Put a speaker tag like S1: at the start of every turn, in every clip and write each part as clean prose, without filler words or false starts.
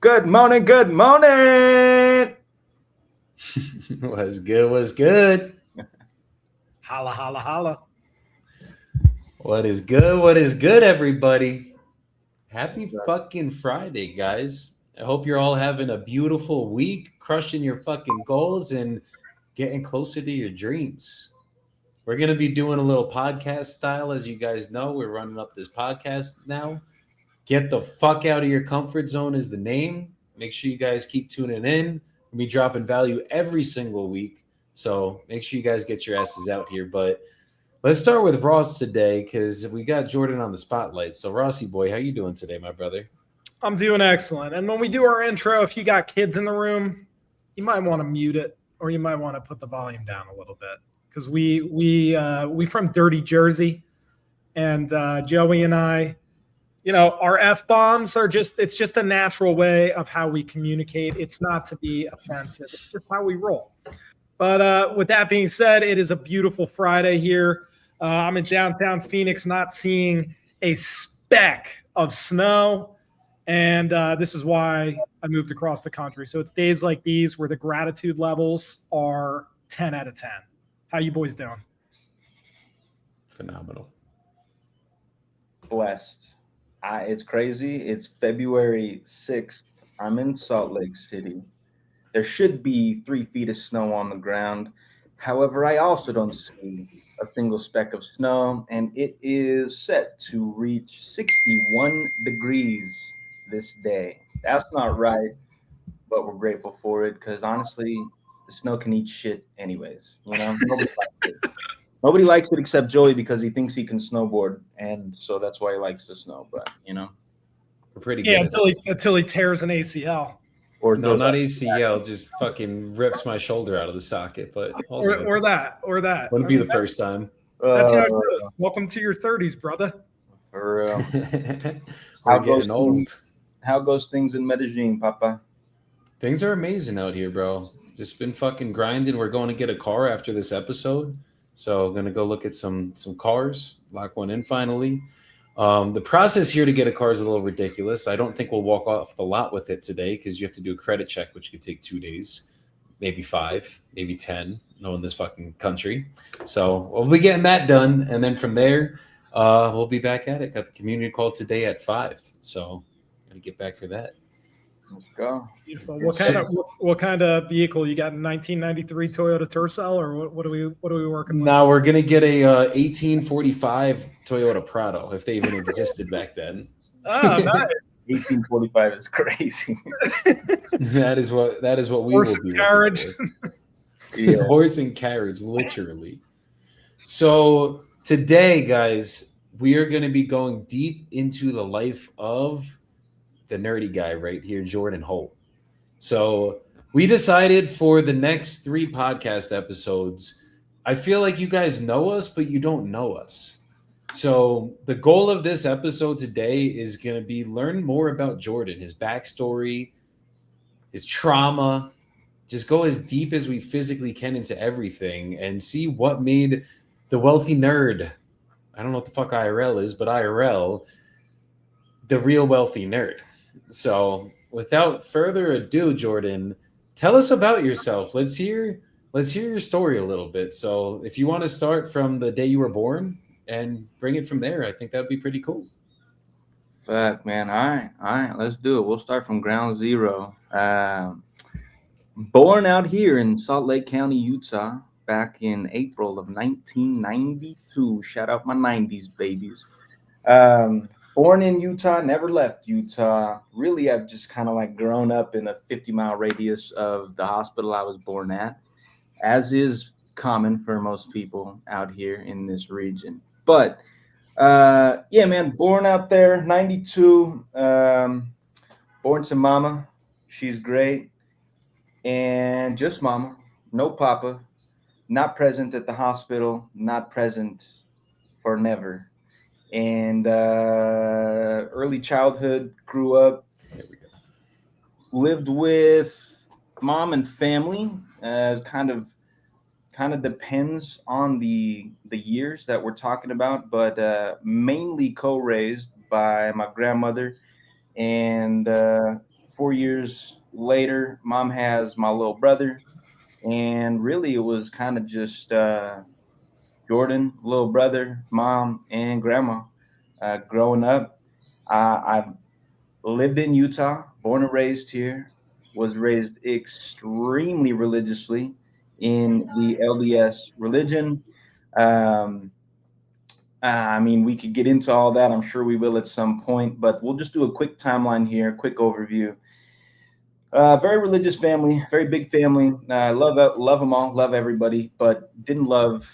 S1: Good morning, good morning.
S2: What's good? What's good?
S3: Holla, holla, holla.
S2: What is good? What is good, everybody? Happy fucking Friday, guys. I hope you're all having a beautiful week, crushing your fucking goals and getting closer to your dreams. We're going to be doing a little podcast style. As you guys know, we're running up this podcast now. Get the fuck out of your comfort zone is the name. Make sure you guys keep tuning in. We'll be dropping value every single week. So make sure you guys get your asses out here. But let's start with Ross today because we got Jordan on the spotlight. So Rossi boy, how you doing today, my brother?
S3: I'm doing excellent. And when we do our intro, if you got kids in the room, you might want to mute it or you might want to put the volume down a little bit because we from Dirty Jersey, and Joey and I, our F-bombs are it's just a natural way of how we communicate. It's not to be offensive. It's just how we roll. But with that being said, it is a beautiful Friday here. I'm in downtown Phoenix, not seeing a speck of snow. And this is why I moved across the country. So it's days like these where the gratitude levels are 10 out of 10. How you boys doing?
S2: Phenomenal.
S1: Blessed. It's crazy. It's February 6th. I'm in Salt Lake City. There should be 3 feet of snow on the ground. However, I also don't see a single speck of snow, and it is set to reach 61 degrees this day. That's not right, but we're grateful for it because honestly, the snow can eat shit anyways. Nobody likes it. Nobody likes it except Joey because he thinks he can snowboard, and so that's why he likes the snow. But
S2: we're pretty good.
S3: Yeah, until he tears an ACL.
S2: Or no, not ACL, just fucking rips my shoulder out of the socket. But
S3: or that.
S2: Wouldn't be the first time.
S3: That's how it goes. Welcome to your 30s, brother.
S1: For real.
S2: We're getting old.
S1: How goes things in Medellin, Papa?
S2: Things are amazing out here, bro. Just been fucking grinding. We're going to get a car after this episode. So gonna go look at some cars, lock one in finally. The process here to get a car is a little ridiculous. I don't think we'll walk off the lot with it today because you have to do a credit check, which could take 2 days, maybe 5, maybe 10, in this fucking country. So we'll be getting that done. And then from there, we'll be back at it. Got the community call today at 5. So gotta get back for that.
S1: Let's go.
S3: Beautiful. What kind of vehicle you got? 1993 Toyota Tercel, or what are we working with?
S2: Now we're gonna get a 1845 Toyota Prado if they even existed back then.
S3: Oh, nice.
S1: 1845 is crazy.
S2: that is what we
S3: horse
S2: will be.
S3: And carriage.
S2: Yeah. Horse and carriage, literally. So today, guys, we are going to be going deep into the life of the nerdy guy right here, Jordan Holt. So we decided for the next 3 podcast episodes, I feel like you guys know us, but you don't know us. So the goal of this episode today is going to be learn more about Jordan, his backstory, his trauma, just go as deep as we physically can into everything and see what made the wealthy nerd, I don't know what the fuck IRL is, but IRL, the real wealthy nerd. So without further ado, Jordan, tell us about yourself. Let's hear your story a little bit. So if you want to start from the day you were born and bring it from there, I think that'd be pretty cool.
S1: Fuck, man. All right, let's do it. We'll start from ground zero. Born out here in Salt Lake County, Utah, back in April of 1992. Shout out my 90s babies. Born in Utah, never left Utah. Really, I've just kind of like grown up in a 50-mile radius of the hospital I was born at, as is common for most people out here in this region. But yeah, man, born out there, 92. Born to mama. She's great. And just mama, no papa. Not present at the hospital, not present for never. And early childhood, grew up, lived with mom and family. Kind of depends on the years that we're talking about, but mainly co-raised by my grandmother and 4 years later, mom has my little brother. And really, it was kind of just Jordan, little brother, mom, and grandma. Growing up, I've lived in Utah, born and raised here, was raised extremely religiously in the LDS religion. Um, I mean, we could get into all that. I'm sure we will at some point, but we'll just do a quick timeline here, quick overview. Very religious family, very big family. Love them all, love everybody, but didn't love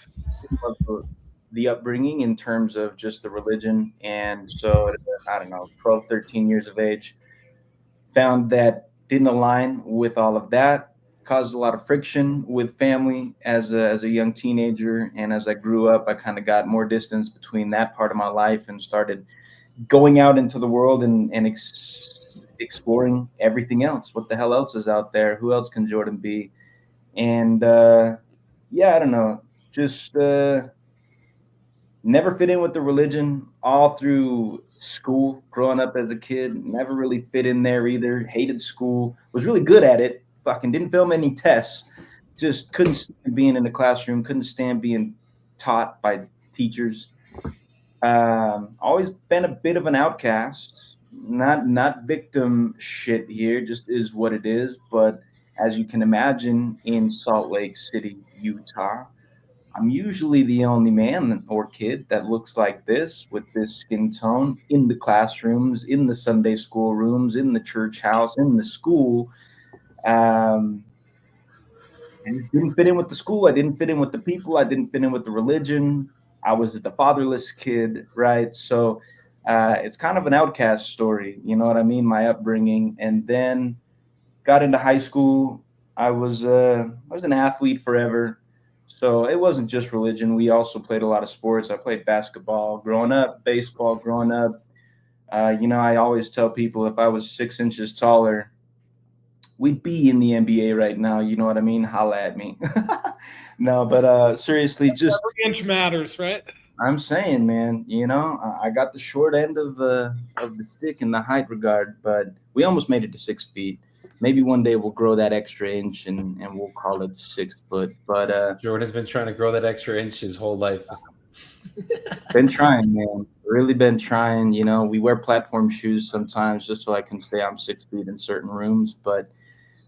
S1: the upbringing in terms of just the religion. And so, I don't know, 12, 13 years of age, found that didn't align with all of that, caused a lot of friction with family as a young teenager. And as I grew up, I kind of got more distance between that part of my life and started going out into the world and exploring everything else. What the hell else is out there? Who else can Jordan be? And yeah, I don't know. Just never fit in with the religion all through school. Growing up as a kid, never really fit in there either. Hated school. Was really good at it. Fucking didn't fail many tests. Just couldn't stand being in the classroom. Couldn't stand being taught by teachers. Always been a bit of an outcast. Not victim shit here. Just is what it is. But as you can imagine, in Salt Lake City, Utah, I'm usually the only man or kid that looks like this with this skin tone in the classrooms, in the Sunday school rooms, in the church house, in the school. And it didn't fit in with the school. I didn't fit in with the people. I didn't fit in with the religion. I was the fatherless kid, right? So it's kind of an outcast story. You know what I mean? My upbringing. And then got into high school. I was an athlete forever. So it wasn't just religion. We also played a lot of sports. I played basketball growing up, baseball growing up. I always tell people if I was 6 inches taller, we'd be in the NBA right now. You know what I mean? Holla at me. No, but seriously, just
S3: every inch matters, right?
S1: I'm saying, man, I got the short end of the stick in the height regard, but we almost made it to 6 feet. Maybe one day we'll grow that extra inch and we'll call it 6 foot. But
S2: Jordan's been trying to grow that extra inch his whole life.
S1: Been trying, man. Really been trying. We wear platform shoes sometimes just so I can say I'm 6 feet in certain rooms. But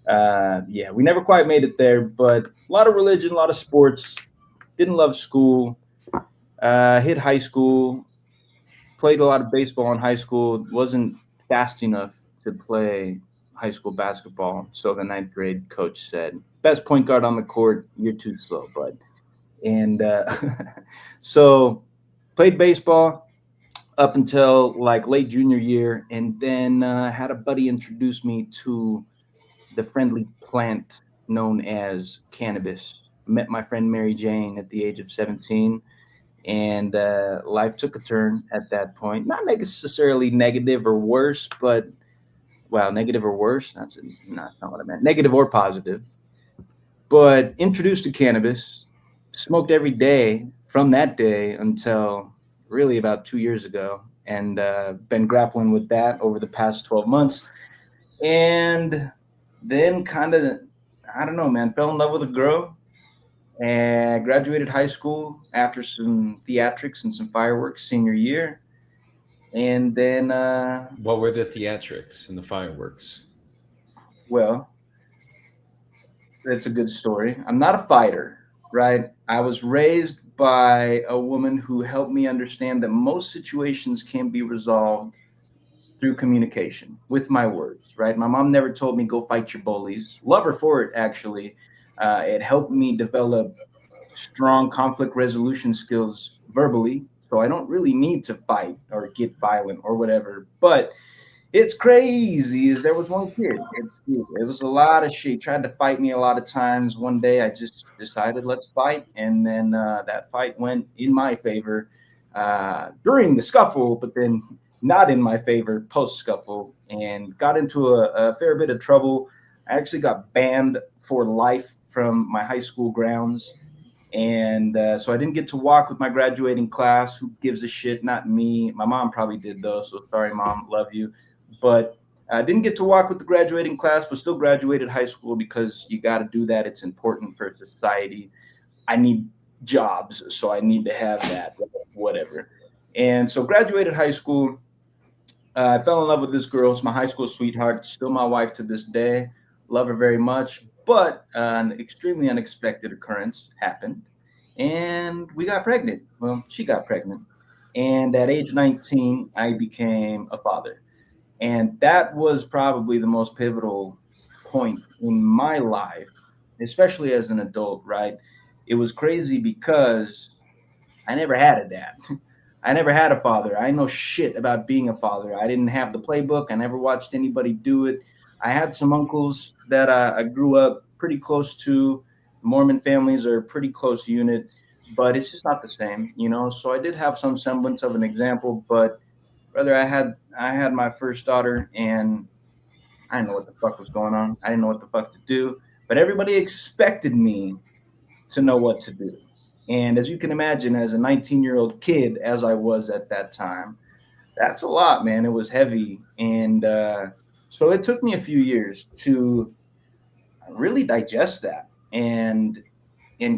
S1: yeah, we never quite made it there. But a lot of religion, a lot of sports. Didn't love school. Hit high school. Played a lot of baseball in high school. Wasn't fast enough to play high school basketball. So the 9th grade coach said, best point guard on the court, you're too slow, bud. And so played baseball up until like late junior year. And then had a buddy introduce me to the friendly plant known as cannabis. Met my friend Mary Jane at the age of 17. And life took a turn at that point. Not necessarily negative or worse, but negative or worse. That's not what I meant. Negative or positive. But introduced to cannabis, smoked every day from that day until really about 2 years ago, and been grappling with that over the past 12 months. And then kind of, I don't know, man, fell in love with a girl and graduated high school after some theatrics and some fireworks senior year. And then
S2: what were the theatrics and the fireworks?
S1: Well, that's a good story. I'm not a fighter, right? I was raised by a woman who helped me understand that most situations can be resolved through communication with my words, right? My mom never told me go fight your bullies. Love her for it, actually. It helped me develop strong conflict resolution skills verbally. So I don't really need to fight or get violent or whatever. But it's crazy. There was one kid. It was a lot of shit. He tried to fight me a lot of times. One day I just decided let's fight. And then that fight went in my favor during the scuffle, but then not in my favor post-scuffle, and got into a fair bit of trouble. I actually got banned for life from my high school grounds. And so I didn't get to walk with my graduating class. Who gives a shit? Not me. My mom probably did, though. So sorry, Mom. Love you. But I didn't get to walk with the graduating class, but still graduated high school because you got to do that. It's important for society. I need jobs, so I need to have that, whatever. And so graduated high school. I fell in love with this girl. It's my high school sweetheart, still my wife to this day. Love her very much. But an extremely unexpected occurrence happened, and we got pregnant. Well, she got pregnant. And at age 19, I became a father. And that was probably the most pivotal point in my life, especially as an adult, right? It was crazy because I never had a dad. I never had a father. I know shit about being a father. I didn't have the playbook. I never watched anybody do it. I had some uncles that I grew up pretty close to. Mormon families are a pretty close unit, but it's just not the same, you know. So I did have some semblance of an example, but brother, I had my first daughter, and I didn't know what the fuck was going on. I didn't know what the fuck to do, but everybody expected me to know what to do. And as you can imagine, as a 19-year-old kid, as I was at that time, that's a lot, man. It was heavy. And so it took me a few years to really digest that and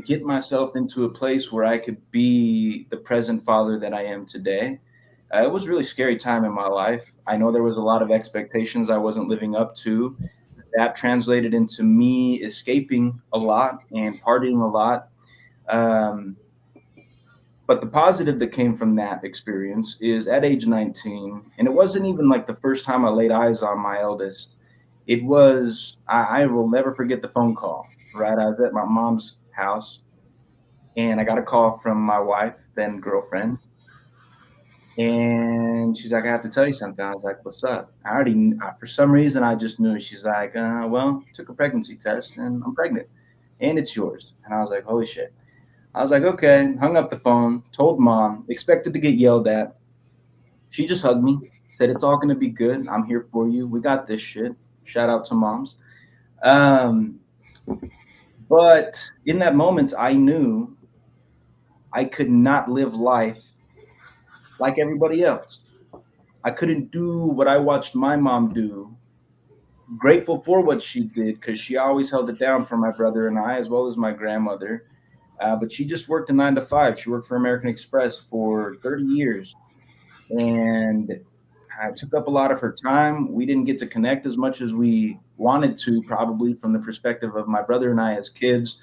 S1: get myself into a place where I could be the present father that I am today. It was a really scary time in my life. I know there was a lot of expectations I wasn't living up to. That translated into me escaping a lot and partying a lot. Um, but the positive that came from that experience is at age 19, and it wasn't even like the first time I laid eyes on my eldest. It was, I will never forget the phone call, right? I was at my mom's house and I got a call from my wife, then girlfriend. And she's like, I have to tell you something. I was like, what's up? For some reason, I just knew. She's like, well, took a pregnancy test and I'm pregnant and it's yours. And I was like, holy shit. I was like, okay, hung up the phone, told mom, expected to get yelled at. She just hugged me, said, it's all going to be good. I'm here for you. We got this shit. Shout out to moms. But in that moment, I knew I could not live life like everybody else. I couldn't do what I watched my mom do. Grateful for what she did because she always held it down for my brother and I, as well as my grandmother. But she just worked a 9 to 5. She worked for American Express for 30 years. And I took up a lot of her time. We didn't get to connect as much as we wanted to, probably from the perspective of my brother and I as kids.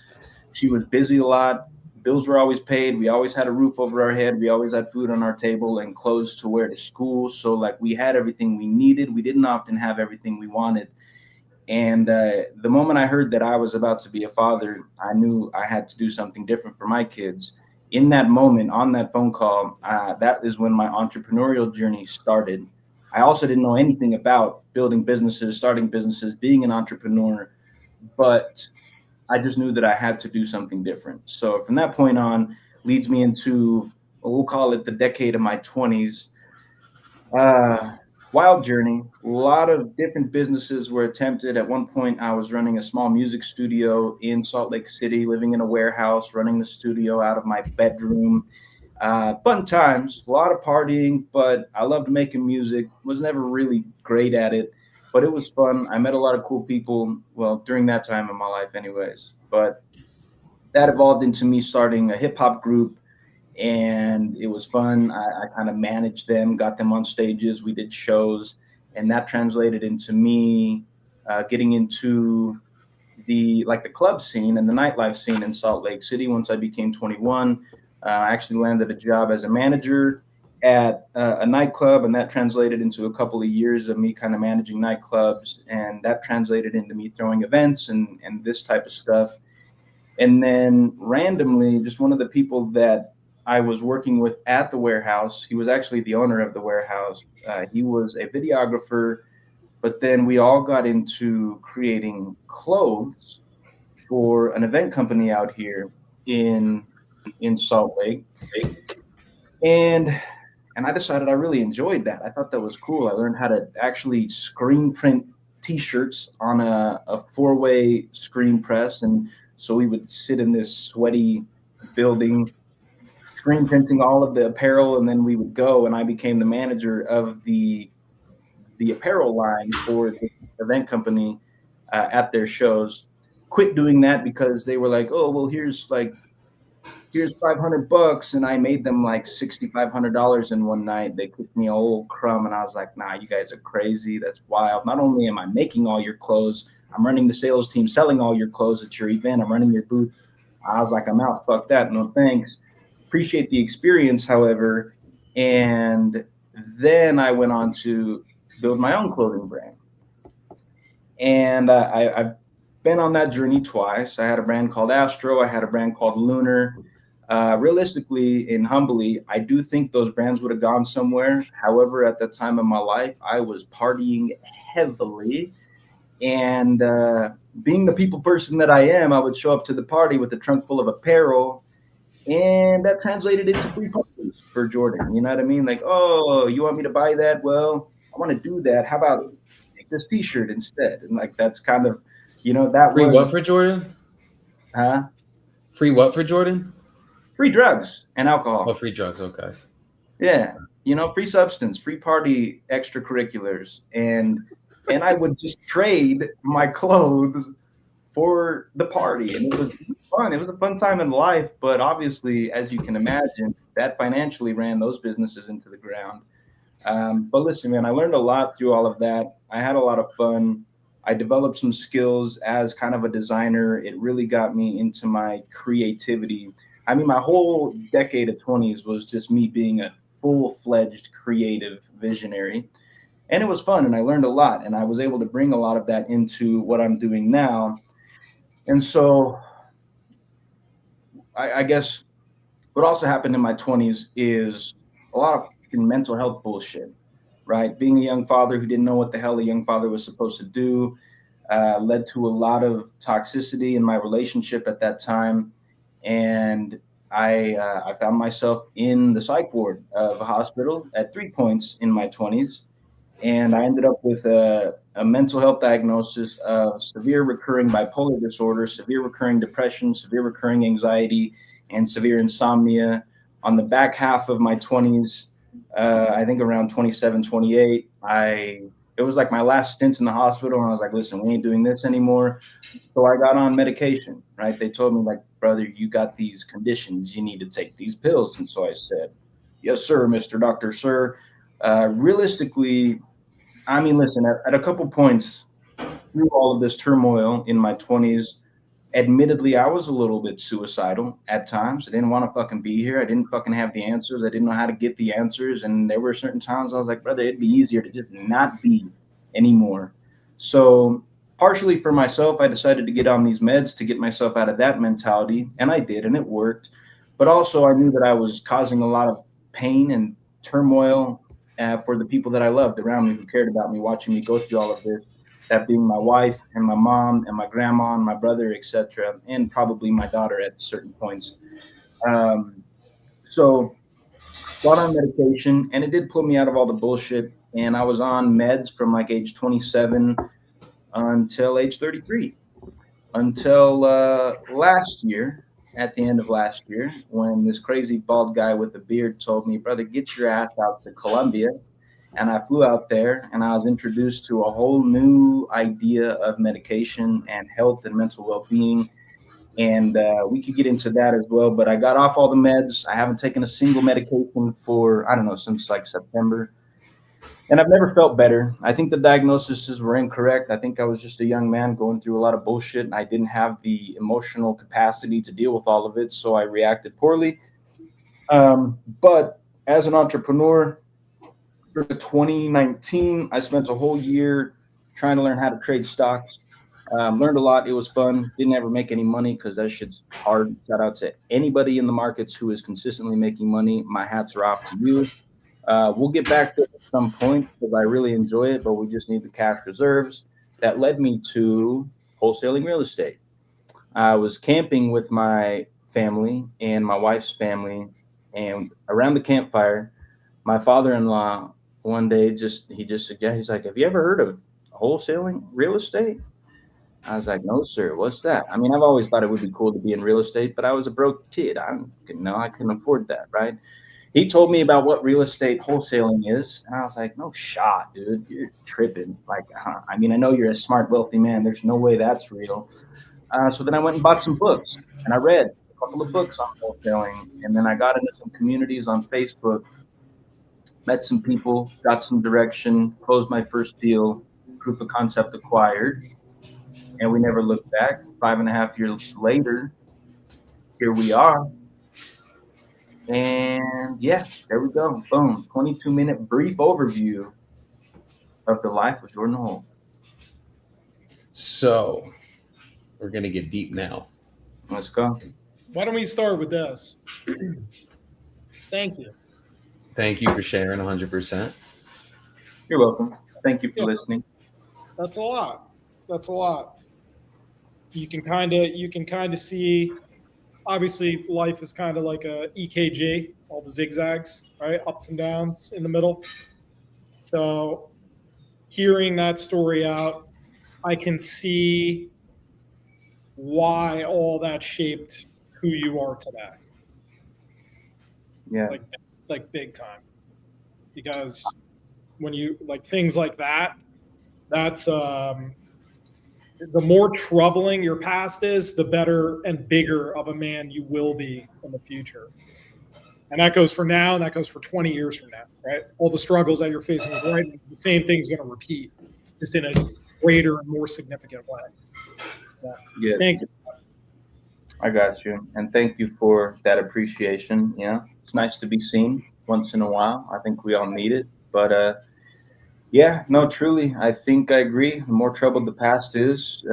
S1: She was busy a lot. Bills were always paid. We always had a roof over our head. We always had food on our table and clothes to wear to school. So like we had everything we needed. We didn't often have everything we wanted. And the moment I heard that I was about to be a father, I knew I had to do something different for my kids. In that moment, on that phone call, that is when my entrepreneurial journey started. I also didn't know anything about building businesses, starting businesses, being an entrepreneur, but I just knew that I had to do something different. So from that point on, leads me into, we'll call it the decade of my 20s. Wild journey. A lot of different businesses were attempted. At one point, I was running a small music studio in Salt Lake City, living in a warehouse, running the studio out of my bedroom. Fun times, a lot of partying, but I loved making music. Was never really great at it, but it was fun. I met a lot of cool people, well, during that time in my life anyways. But that evolved into me starting a hip hop group, and it was fun. I kind of managed them, got them on stages. We did shows, and that translated into me getting into the club scene and the nightlife scene in Salt Lake City. Once I became 21, I actually landed a job as a manager at a nightclub, and that translated into a couple of years of me kind of managing nightclubs, and that translated into me throwing events and this type of stuff. And then randomly, just one of the people that I was working with at the warehouse, he was actually the owner of the warehouse. He was a videographer, but then we all got into creating clothes for an event company out here in Salt Lake. And I decided I really enjoyed that. I thought that was cool. I learned how to actually screen print T-shirts on a 4-way screen press. And so we would sit in this sweaty building, screen printing all of the apparel, and then we would go, and I became the manager of the the apparel line for the event company at their shows. Quit doing that because they were like, oh, well, here's $500, and I made them like $6,500 in one night. They cooked me a whole crumb, and I was like, nah, you guys are crazy. That's wild. Not only am I making all your clothes, I'm running the sales team, selling all your clothes at your event. I'm running your booth. I was like, I'm out. Fuck that. No thanks. Appreciate the experience, however. And then I went on to build my own clothing brand. And I've been on that journey twice. I had a brand called Astro. I had a brand called Lunar. Realistically and humbly, I do think those brands would have gone somewhere. However, at the time of my life, I was partying heavily. And being the people person that I am, I would show up to the party with a trunk full of apparel. And that translated into free parties for Jordan. You know what I mean? Like, oh, you want me to buy that? Well, I want to do that. How about take this T-shirt instead? And like, that's kind of, that
S2: free
S1: was
S2: what for Jordan?
S1: Huh?
S2: Free what for Jordan?
S1: Free drugs and alcohol.
S2: Oh, free drugs. Okay.
S1: Yeah. Free substance, free party extracurriculars. And I would just trade my clothes for the party. And it was fun. It was a fun time in life. But obviously, as you can imagine, that financially ran those businesses into the ground. But listen, man, I learned a lot through all of that. I had a lot of fun. I developed some skills as kind of a designer. It really got me into my creativity. I mean, my whole decade of 20s was just me being a full-fledged creative visionary. And it was fun, and I learned a lot, and I was able to bring a lot of that into what I'm doing now. And so I guess what also happened in my 20s is a lot of mental health bullshit, right? Being a young father who didn't know what the hell a young father was supposed to do led to a lot of toxicity in my relationship at that time. And I found myself in the psych ward of a hospital at 3 points in my 20s. And I ended up with a mental health diagnosis of severe recurring bipolar disorder, severe recurring depression, severe recurring anxiety, and severe insomnia on the back half of my 20s. I think around 27, 28, it was like my last stint in the hospital. And I was like, listen, we ain't doing this anymore. So I got on medication, right? They told me like, brother, you got these conditions. You need to take these pills. And so I said, yes, sir, Mr. Doctor, sir. Realistically, I mean, listen, at a couple points through all of this turmoil in my 20s, admittedly, I was a little bit suicidal at times. I didn't want to fucking be here. I didn't fucking have the answers. I didn't know how to get the answers. And there were certain times I was like, brother, it'd be easier to just not be anymore. So partially for myself, I decided to get on these meds to get myself out of that mentality. And I did, and it worked. But also I knew that I was causing a lot of pain and turmoil for the people that I loved around me, who cared about me, watching me go through all of this. That being my wife and my mom and my grandma and my brother, etc., and probably my daughter at certain points. So got on medication, and it did pull me out of all the bullshit. And I was on meds from like age 27 until age 33, until last year, at the end of last year, when this crazy bald guy with a beard told me, brother, get your ass out to Colombia. And I flew out there, and I was introduced to a whole new idea of medication and health and mental well-being. And we could get into that as well. But I got off all the meds. I haven't taken a single medication for, I don't know, since like September. And I've never felt better. I think the diagnoses were incorrect. I think I was just a young man going through a lot of bullshit, and I didn't have the emotional capacity to deal with all of it. So I reacted poorly. But as an entrepreneur, for 2019, I spent a whole year trying to learn how to trade stocks. Learned a lot. It was fun. Didn't ever make any money because that shit's hard. Shout out to anybody in the markets who is consistently making money. My hats are off to you. We'll get back to it at some point because I really enjoy it, but we just need the cash reserves. That led me to wholesaling real estate. I was camping with my family and my wife's family, and around the campfire, my father-in-law one day he just suggested, he's like, have you ever heard of wholesaling real estate? I was like, no, sir. What's that? I mean, I've always thought it would be cool to be in real estate, but I was a broke kid. I couldn't afford that, right? he told me about what real estate wholesaling is, and I was like, no shot, dude, you're tripping. Like, I mean, I know you're a smart, wealthy man. There's no way that's real. So then I went and bought some books, and I read a couple of books on wholesaling, and then I got into some communities on Facebook, met some people, got some direction, closed my first deal, proof of concept acquired, and we never looked back. 5.5 years later, here we are. And yeah, there we go. Boom. 22-minute brief overview of the life of Jordan Holt.
S2: So we're going to get deep now.
S1: Let's go.
S3: Why don't we start with this? Thank you.
S2: Thank you for sharing 100%.
S1: You're welcome. Thank you for listening.
S3: That's a lot. That's a lot. You can kind of see, obviously life is kind of like a EKG, all the zigzags, right? Ups and downs in the middle. So hearing that story out, I can see why all that shaped who you are today.
S1: Yeah.
S3: Like big time. Because when you like things like that, that's the more troubling your past is, the better and bigger of a man you will be in the future. And that goes for now, and that goes for 20 years from now, right? All the struggles that you're facing with right now, the same thing's going to repeat, just in a greater and more significant way.
S1: Yeah.
S3: Thank you.
S1: I got you. And thank you for that appreciation. You know, it's nice to be seen once in a while. I think we all need it. But yeah, no, truly, I think I agree. The more troubled the past is,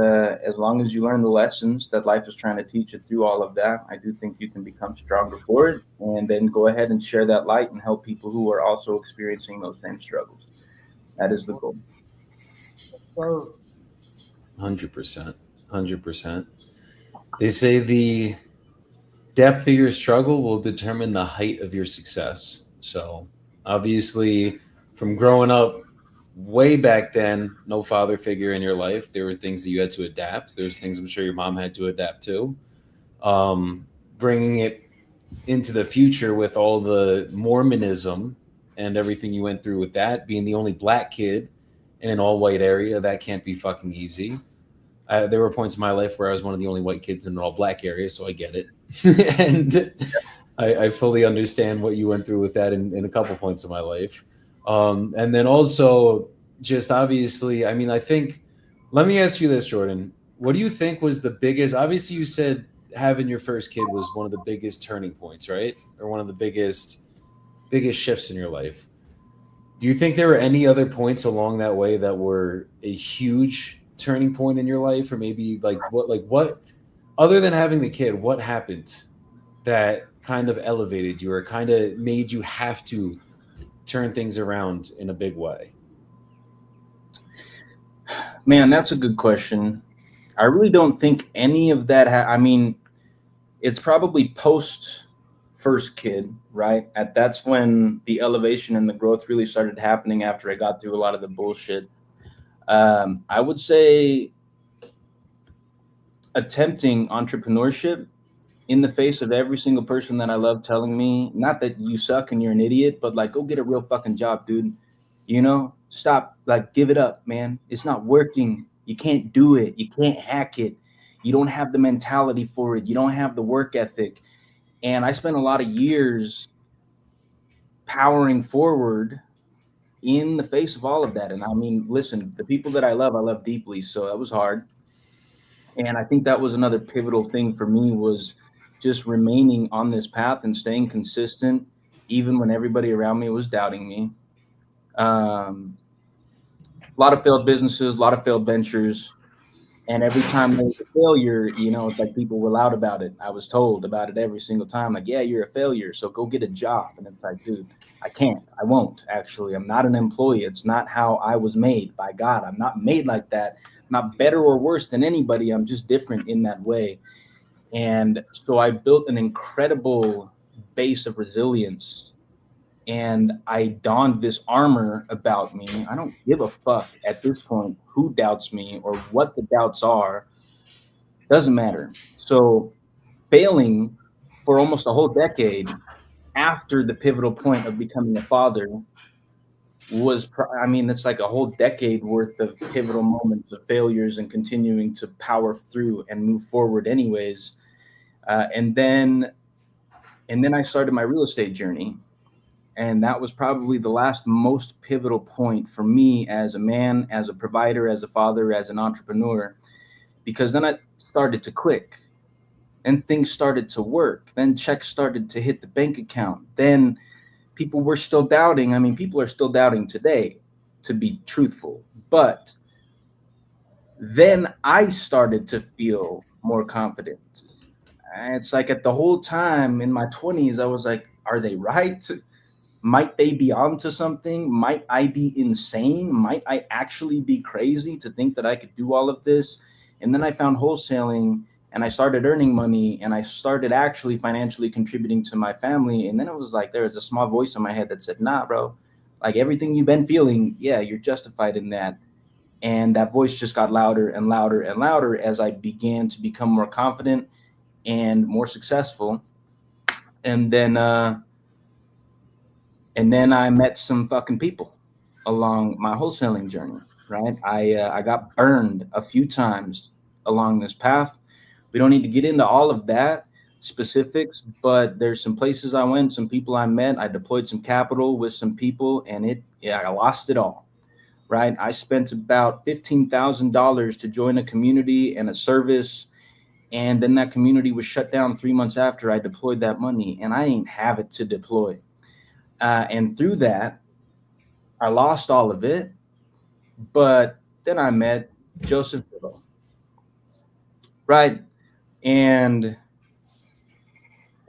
S1: as long as you learn the lessons that life is trying to teach you through all of that, I do think you can become stronger for it, and then go ahead and share that light and help people who are also experiencing those same struggles. That is the goal.
S2: 100%. 100%. They say the depth of your struggle will determine the height of your success. So obviously, from growing up way back then, no father figure in your life, there were things that you had to adapt. There's things I'm sure your mom had to adapt to. Bringing it into the future with all the Mormonism and everything you went through with that, being the only black kid in an all-white area, that can't be fucking easy. There were points in my life where I was one of the only white kids in an all-black area, so I get it. And I fully understand what you went through with that in a couple points of my life. And then also, just obviously, I mean, I think, let me ask you this, Jordan. What do you think was the biggest, obviously you said having your first kid was one of the biggest turning points, right? Or one of the biggest shifts in your life. Do you think there were any other points along that way that were a huge turning point in your life? Or maybe what, other than having the kid, what happened that kind of elevated you or kind of made you have to turn things around in a big way?
S1: Man, that's a good question. I really don't think any of that. I mean, it's probably post first kid, right? That's when the elevation and the growth really started happening after I got through a lot of the bullshit. I would say attempting entrepreneurship in the face of every single person that I love telling me, not that you suck and you're an idiot, but like, go get a real fucking job, dude. You know, stop, like, give it up, man. It's not working. You can't do it. You can't hack it. You don't have the mentality for it. You don't have the work ethic. And I spent a lot of years powering forward in the face of all of that. And I mean, listen, the people that I love deeply. So that was hard. And I think that was another pivotal thing for me, was just remaining on this path and staying consistent, even when everybody around me was doubting me. A lot of failed businesses, a lot of failed ventures. And every time there was a failure, you know, it's like people were loud about it. I was told about it every single time, like, yeah, you're a failure, so go get a job. And it's like, dude, I can't. I won't, actually. I'm not an employee. It's not how I was made by God. I'm not made like that. I'm not better or worse than anybody. I'm just different in that way. And so I built an incredible base of resilience, and I donned this armor about me. I don't give a fuck at this point who doubts me or what the doubts are. Doesn't matter. So failing for almost a whole decade after the pivotal point of becoming a father was, I mean, it's like a whole decade worth of pivotal moments of failures and continuing to power through and move forward anyways. And then I started my real estate journey. And that was probably the last most pivotal point for me as a man, as a provider, as a father, as an entrepreneur, because then I started to click and things started to work. Then checks started to hit the bank account. Then people were still doubting. I mean, people are still doubting today, to be truthful. But then I started to feel more confident. And it's like at the whole time in my 20s, I was like, are they right? Might they be onto something? Might I be insane? Might I actually be crazy to think that I could do all of this? And then I found wholesaling and I started earning money and I started actually financially contributing to my family. And then it was like there was a small voice in my head that said, nah, bro, like everything you've been feeling, yeah, you're justified in that. And that voice just got louder and louder and louder as I began to become more confident and more successful. And then I met some fucking people along my wholesaling journey, right? I got burned a few times along this path. We don't need to get into all of that specifics, but there's some places I went, some people I met. I deployed some capital with some people, and I lost it all, right? I spent about $15,000 to join a community and a service, and then that community was shut down 3 months after I deployed that money, and I didn't have it to deploy. And through that, I lost all of it. But then I met Joseph Dillow, right? And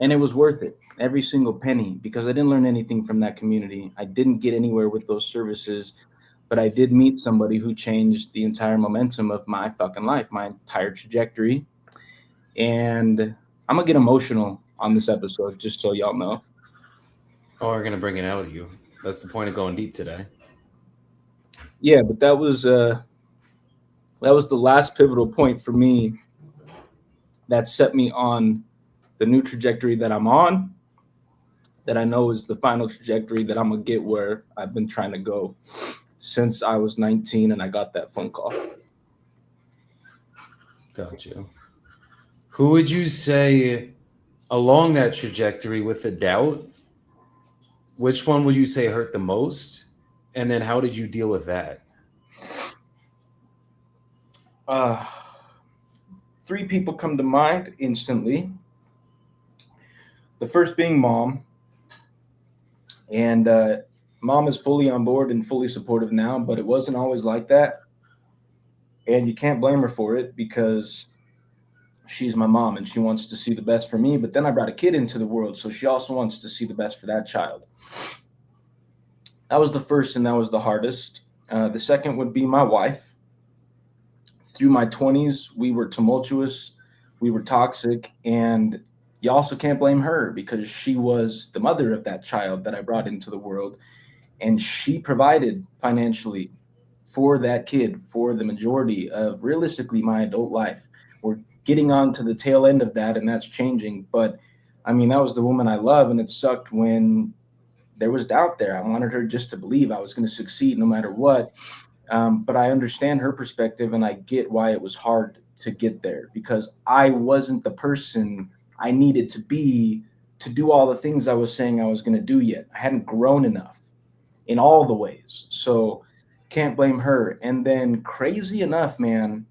S1: it was worth it, every single penny, because I didn't learn anything from that community. I didn't get anywhere with those services, but I did meet somebody who changed the entire momentum of my fucking life, my entire trajectory. And I'm gonna get emotional on this episode, just so y'all know.
S2: Oh, we're gonna bring it out of you. That's the point of going deep today.
S1: Yeah, but that was the last pivotal point for me that set me on the new trajectory that I'm on, that I know is the final trajectory that I'm gonna get where I've been trying to go since I was 19 and I got that phone call.
S2: Got you. Who would you say along that trajectory with the doubt, which one would you say hurt the most? And then how did you deal with that?
S1: Three people come to mind instantly. The first being mom. And mom is fully on board and fully supportive now, but it wasn't always like that. And you can't blame her for it because she's my mom and she wants to see the best for me. But then I brought a kid into the world, so she also wants to see the best for that child. That was the first and that was the hardest. The second would be my wife. Through my 20s, we were tumultuous, we were toxic, and you also can't blame her because she was the mother of that child that I brought into the world, and she provided financially for that kid for the majority of realistically my adult life. We're getting on to the tail end of that, and that's changing. But I mean, that was the woman I love, and it sucked when there was doubt there. I wanted her just to believe I was going to succeed no matter what. But I understand her perspective and I get why it was hard to get there because I wasn't the person I needed to be to do all the things I was saying I was going to do yet. I hadn't grown enough in all the ways. So can't blame her. And then crazy enough, man,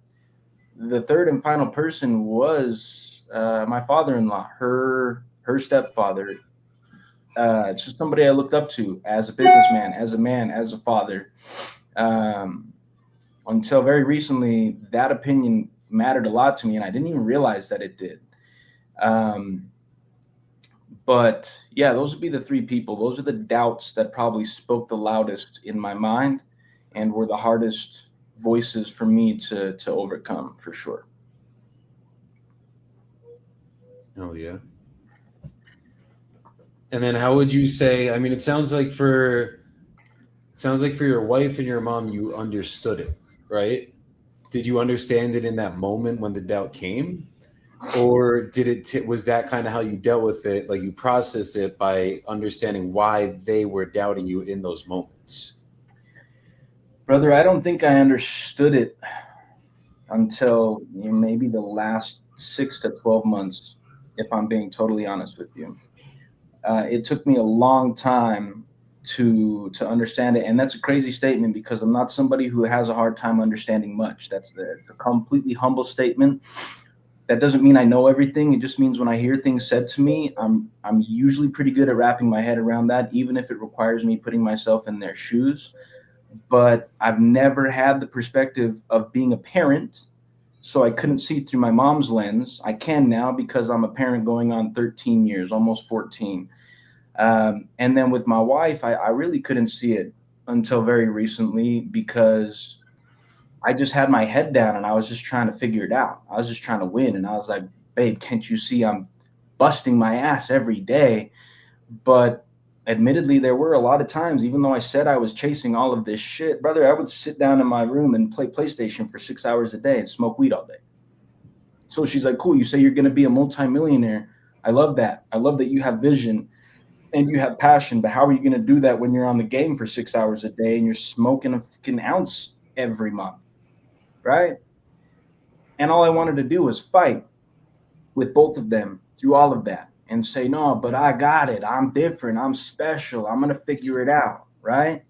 S1: the third and final person was my father-in-law, her stepfather. It's just somebody I looked up to as a businessman, as a man, as a father. Until very recently, that opinion mattered a lot to me, and I didn't even realize that it did. But yeah, those would be the three people. Those are the doubts that probably spoke the loudest in my mind and were the hardest voices for me to overcome, for sure.
S2: Oh, yeah. And then how would you say, I mean, it sounds like for your wife and your mom, you understood it, right? Did you understand it in that moment when the doubt came? Or did it was that kind of how you dealt with it? Like you processed it by understanding why they were doubting you in those moments?
S1: Brother, I don't think I understood it until maybe the last 6 to 12 months, if I'm being totally honest with you. It took me a long time to understand it, and that's a crazy statement because I'm not somebody who has a hard time understanding much. That's a completely humble statement. That doesn't mean I know everything. It just means when I hear things said to me, I'm usually pretty good at wrapping my head around that, even if it requires me putting myself in their shoes. But I've never had the perspective of being a parent, so I couldn't see through my mom's lens. I can now because I'm a parent going on 13 years, almost 14. And then with my wife, I really couldn't see it until very recently because I just had my head down and I was just trying to figure it out. I was just trying to win. And I was like, babe, can't you see I'm busting my ass every day? But admittedly, there were a lot of times, even though I said I was chasing all of this shit, brother, I would sit down in my room and play PlayStation for 6 hours a day and smoke weed all day. So she's like, cool, you say you're going to be a multimillionaire. I love that. I love that you have vision and you have passion, but how are you going to do that when you're on the game for 6 hours a day and you're smoking a fucking ounce every month? Right? And all I wanted to do was fight with both of them through all of that and say, no, but I got it. I'm different. I'm special. I'm going to figure it out. Right?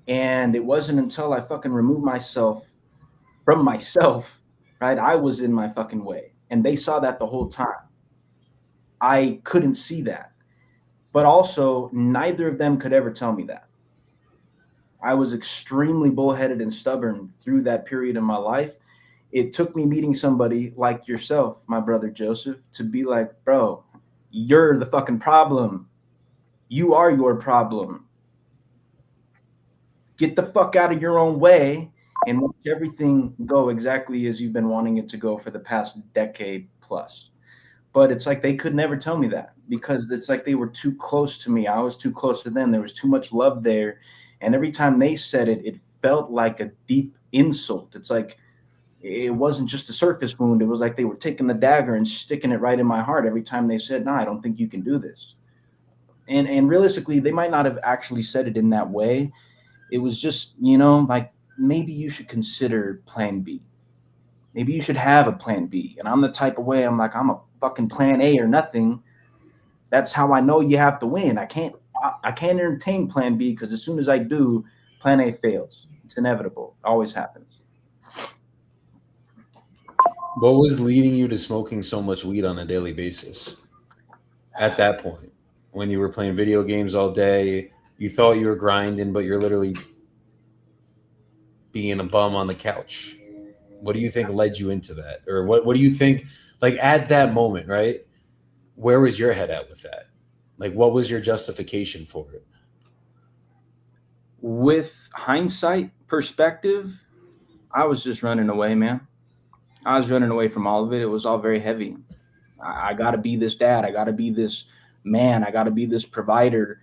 S1: And it wasn't until I fucking removed myself from myself, right? I was in my fucking way. And they saw that the whole time. I couldn't see that. But also, neither of them could ever tell me that. I was extremely bullheaded and stubborn through that period in my life. It took me meeting somebody like yourself, my brother Joseph, to be like, bro, you're the fucking problem. You are your problem. Get the fuck out of your own way and watch everything go exactly as you've been wanting it to go for the past decade plus. But it's like they could never tell me that because it's like they were too close to me. I was too close to them. There was too much love there. And every time they said it, it felt like a deep insult. It's like it wasn't just a surface wound. It was like they were taking the dagger and sticking it right in my heart every time they said, no, I don't think you can do this. And realistically, they might not have actually said it in that way. It was just, like maybe you should consider plan B. Maybe you should have a plan B. And I'm the type of way I'm like, I'm a fucking plan A or nothing. That's how I know you have to win. I can't entertain plan B because as soon as I do, plan A fails. It's inevitable. It always happens.
S2: What was leading you to smoking so much weed on a daily basis at that point? When you were playing video games all day, you thought you were grinding, but you're literally being a bum on the couch. What do you think led you into that? Or what do you think, like at that moment, right? Where was your head at with that? Like, what was your justification for it?
S1: With hindsight perspective, I was just running away, man. I was running away from all of it. It was all very heavy. I got to be this dad. I got to be this man. I got to be this provider.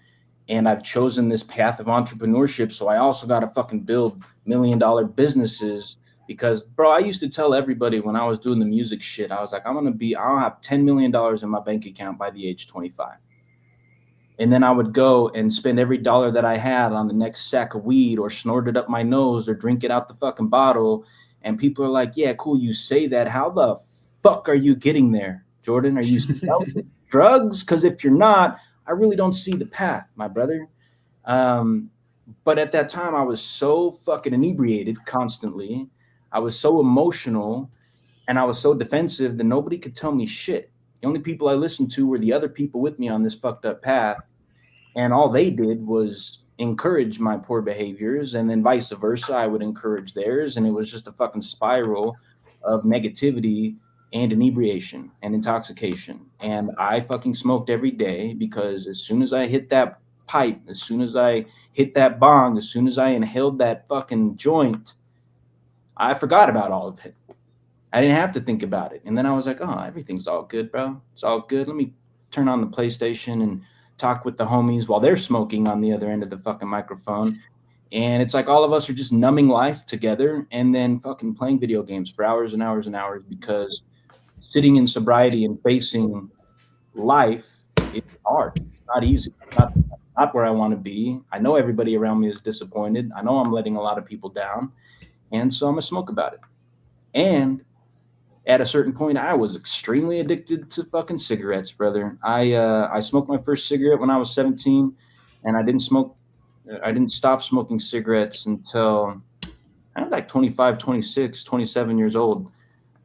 S1: And I've chosen this path of entrepreneurship. So I also got to fucking build $1 million businesses because, bro, I used to tell everybody when I was doing the music shit, I was like, I'll have $10 million in my bank account by the age of 25. And then I would go and spend every dollar that I had on the next sack of weed or snort it up my nose or drink it out the fucking bottle. And people are like, yeah, cool, you say that. How the fuck are you getting there, Jordan? Are you selling drugs? Because if you're not, I really don't see the path, my brother. But at that time, I was so fucking inebriated constantly. I was so emotional and I was so defensive that nobody could tell me shit. The only people I listened to were the other people with me on this fucked up path. And all they did was encourage my poor behaviors. And then vice versa, I would encourage theirs. And it was just a fucking spiral of negativity and inebriation and intoxication. And I fucking smoked every day because as soon as I hit that pipe, as soon as I hit that bong, as soon as I inhaled that fucking joint, I forgot about all of it. I didn't have to think about it. And then I was like, oh, everything's all good, bro. It's all good. Let me turn on the PlayStation and talk with the homies while they're smoking on the other end of the fucking microphone. And it's like all of us are just numbing life together and then fucking playing video games for hours and hours and hours because sitting in sobriety and facing life, it's hard. It's not easy. It's not where I want to be. I know everybody around me is disappointed. I know I'm letting a lot of people down. And so I'm going to smoke about it. And at a certain point, I was extremely addicted to fucking cigarettes, brother. I smoked my first cigarette when I was 17, and I didn't stop smoking cigarettes until I was like 25, 26, 27 years old.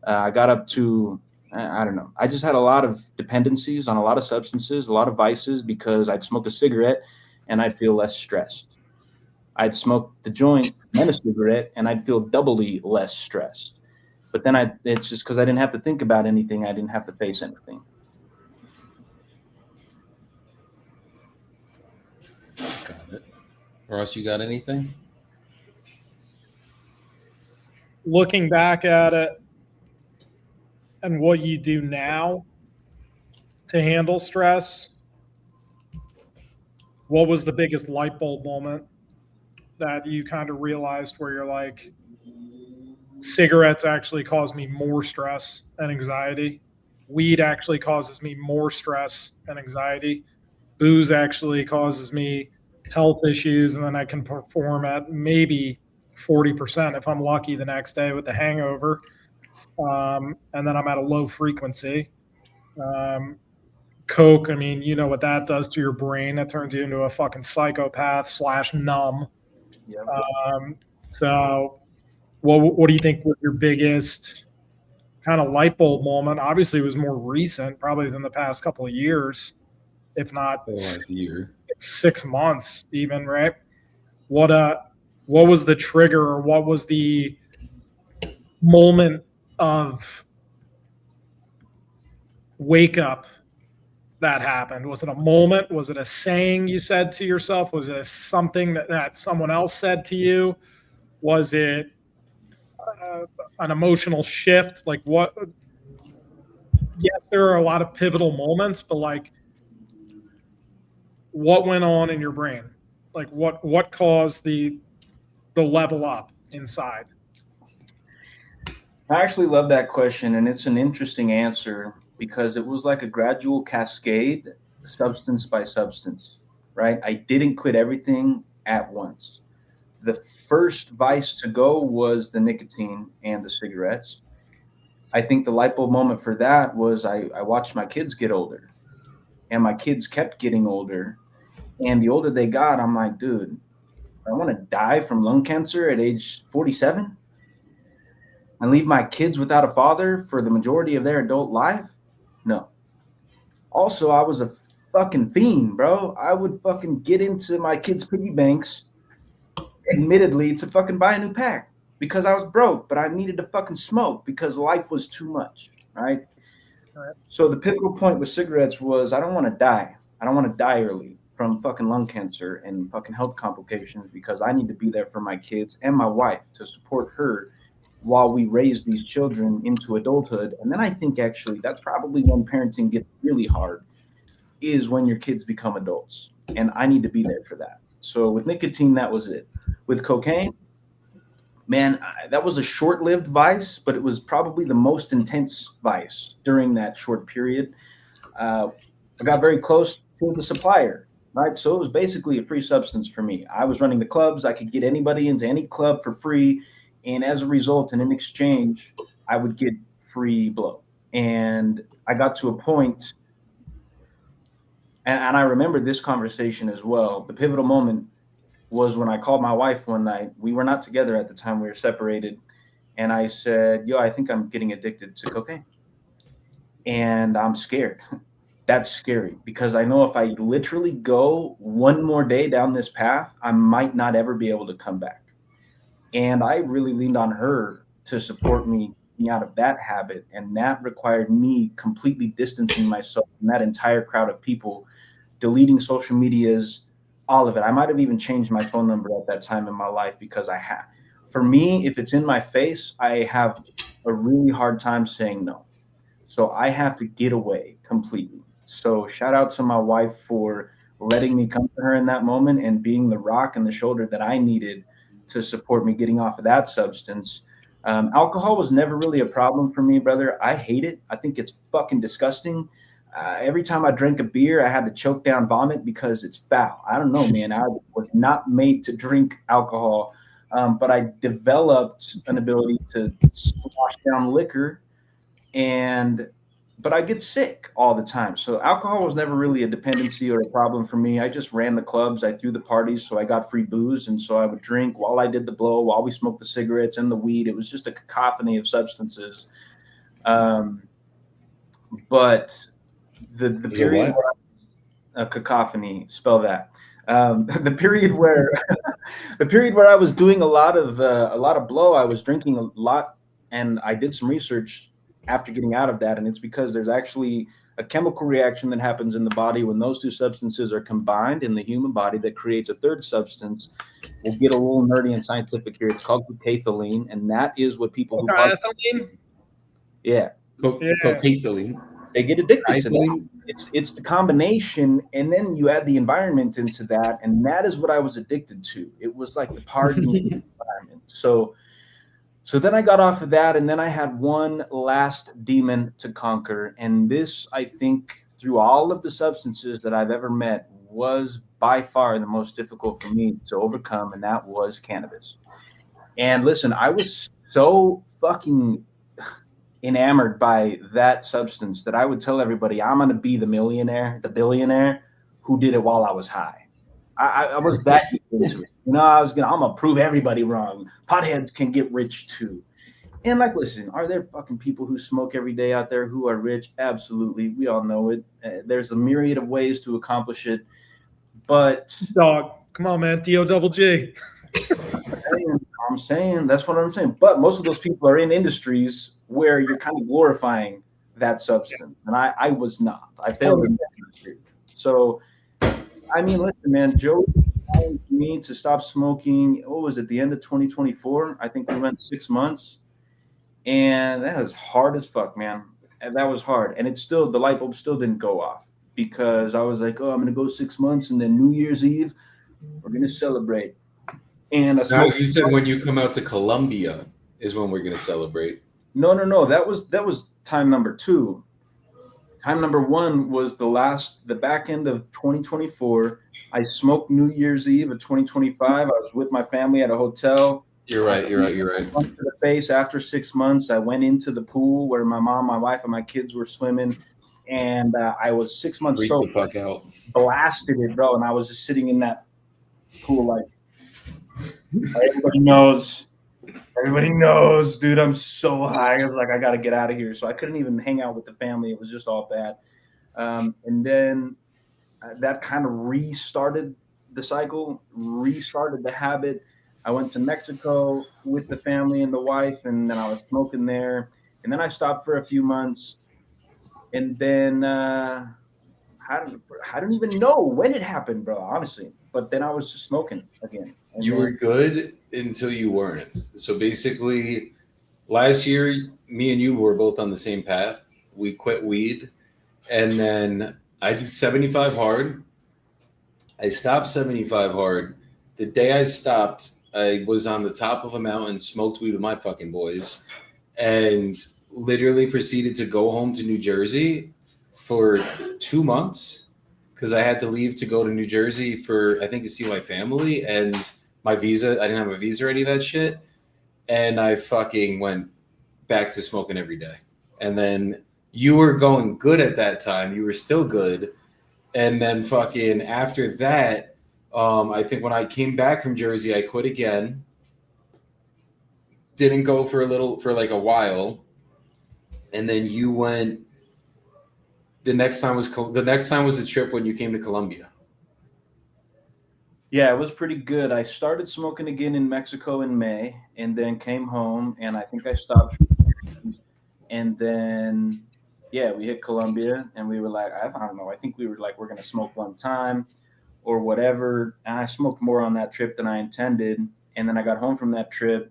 S1: I got up to, I don't know. I just had a lot of dependencies on a lot of substances, a lot of vices, because I'd smoke a cigarette and I'd feel less stressed. I'd smoke the joint and a cigarette and I'd feel doubly less stressed. But then it's just because I didn't have to think about anything. I didn't have to face anything.
S2: Got it. Ross, you got anything?
S3: Looking back at it and what you do now to handle stress, what was the biggest light bulb moment that you kind of realized where you're like, cigarettes actually cause me more stress and anxiety. Weed actually causes me more stress and anxiety. Booze actually causes me health issues, and then I can perform at maybe 40% if I'm lucky the next day with the hangover. And then I'm at a low frequency. Coke, I mean, you know what that does to your brain. That turns you into a fucking psychopath / numb.
S1: Yeah.
S3: So what do you think was your biggest kind of light bulb moment? Obviously, it was more recent, probably than the past couple of years, if not
S2: last year.
S3: 6 months even, right? What was the trigger, or what was the moment of wake up that happened? Was it a moment? Was it a saying you said to yourself? Was it something that someone else said to you? Was it an emotional shift? Like what? Yes, there are a lot of pivotal moments, but like what went on in your brain? Like what caused the level up inside?
S1: I actually love that question, and it's an interesting answer because it was like a gradual cascade, substance by substance, right? I didn't quit everything at once. The first vice to go was the nicotine and the cigarettes. I think the light bulb moment for that was I watched my kids get older, and my kids kept getting older. And the older they got, I'm like, dude, I want to die from lung cancer at age 47 and leave my kids without a father for the majority of their adult life? No. Also, I was a fucking fiend, bro. I would fucking get into my kids' piggy banks, admittedly, to fucking buy a new pack because I was broke, but I needed to fucking smoke because life was too much, right? So the pivotal point with cigarettes was I don't want to die. I don't want to die early from fucking lung cancer and fucking health complications because I need to be there for my kids and my wife to support her while we raise these children into adulthood. And then I think actually that's probably when parenting gets really hard, is when your kids become adults. And I need to be there for that. So with nicotine, that was it. With cocaine, man, that was a short-lived vice, but it was probably the most intense vice during that short period. I got very close to the supplier, right? So it was basically a free substance for me. I was running the clubs. I could get anybody into any club for free. And as a result, and in exchange, I would get free blow. And I got to a point, and I remember this conversation as well. The pivotal moment was when I called my wife one night. We were not together at the time. We were separated. And I said, yo, I think I'm getting addicted to cocaine. And I'm scared. That's scary because I know if I literally go one more day down this path, I might not ever be able to come back. And I really leaned on her to support me out of that habit. And that required me completely distancing myself from that entire crowd of people, deleting social medias, all of it. I might have even changed my phone number at that time in my life because for me, if it's in my face, I have a really hard time saying no. So I have to get away completely. So shout out to my wife for letting me come to her in that moment and being the rock and the shoulder that I needed to support me getting off of that substance. Alcohol was never really a problem for me, brother. I hate it. I think it's fucking disgusting. Every time I drank a beer, I had to choke down vomit because it's foul. I don't know, man. I was not made to drink alcohol, but I developed an ability to squash down liquor, but I get sick all the time. So alcohol was never really a dependency or a problem for me. I just ran the clubs, I threw the parties, so I got free booze, and so I would drink while I did the blow, while we smoked the cigarettes and the weed. It was just a cacophony of substances. But the period where a cacophony, spell that. The period where I was doing a lot of blow, I was drinking a lot, and I did some research after getting out of that, and it's because there's actually a chemical reaction that happens in the body when those two substances are combined in the human body that creates a third substance. We'll get a little nerdy and scientific here. It's called butyethylene, and that is what people who
S2: Butyethylene.
S1: They get addicted to that. It's the combination, and then you add the environment into that, and that is what I was addicted to. It was like the party environment. So then I got off of that, and then I had one last demon to conquer, and this, I think, through all of the substances that I've ever met, was by far the most difficult for me to overcome, and that was cannabis. And listen, I was so fucking enamored by that substance that I would tell everybody I'm going to be the billionaire who did it while I was high. I was that into it. You know, I'm going to prove everybody wrong. Potheads can get rich too. And like, listen, are there fucking people who smoke every day out there who are rich? Absolutely. We all know it. There's a myriad of ways to accomplish it. But
S3: dog, come on, man. D-O-double-G.
S1: I'm saying, that's what I'm saying. But most of those people are in industries where you're kind of glorifying that substance. And I was not. I failed in that industry. So, I mean, listen, man, Joe challenged me to stop smoking. What was it, the end of 2024? I think we went 6 months. And that was hard as fuck, man. And that was hard. And the light bulb still didn't go off because I was like, oh, I'm going to go 6 months. And then New Year's Eve, we're going to celebrate. And
S2: you said when you come out to Colombia is when we're going to celebrate.
S1: No. That was time number 2. Time number 1 was the back end of 2024. I smoked New Year's Eve of 2025. I was with my family at a hotel.
S2: You're right.
S1: To the face after 6 months, I went into the pool where my mom, my wife, and my kids were swimming, and I was 6 months sober.
S2: The fuck out.
S1: Blasted it, bro, and I was just sitting in that pool like everybody knows, dude. I'm so high. I was like, I got to get out of here. So I couldn't even hang out with the family. It was just all bad. And then that kind of restarted the cycle, restarted the habit. I went to Mexico with the family and the wife, and then I was smoking there. And then I stopped for a few months. And then I don't even know when it happened, bro, honestly. But then I was just smoking again. And
S2: you were good until you weren't. So basically, last year, me and you were both on the same path. We quit weed. And then I did 75 hard. I stopped 75 hard. The day I stopped, I was on the top of a mountain, smoked weed with my fucking boys, and literally proceeded to go home to New Jersey for 2 months because I had to leave to go to New Jersey for, I think, to see my family, and my visa, I didn't have a visa or any of that shit. And I fucking went back to smoking every day. And then you were going good at that time. You were still good. And then fucking after that, I think when I came back from Jersey, I quit again. Didn't go for like a while. And then you went, the next time was the trip when you came to Colombia.
S1: Yeah, it was pretty good. I started smoking again in Mexico in May, and then came home, and I think I stopped. And then, yeah, we hit Colombia, and we were like, I don't know. I think we were like, we're going to smoke one time or whatever. And I smoked more on that trip than I intended. And then I got home from that trip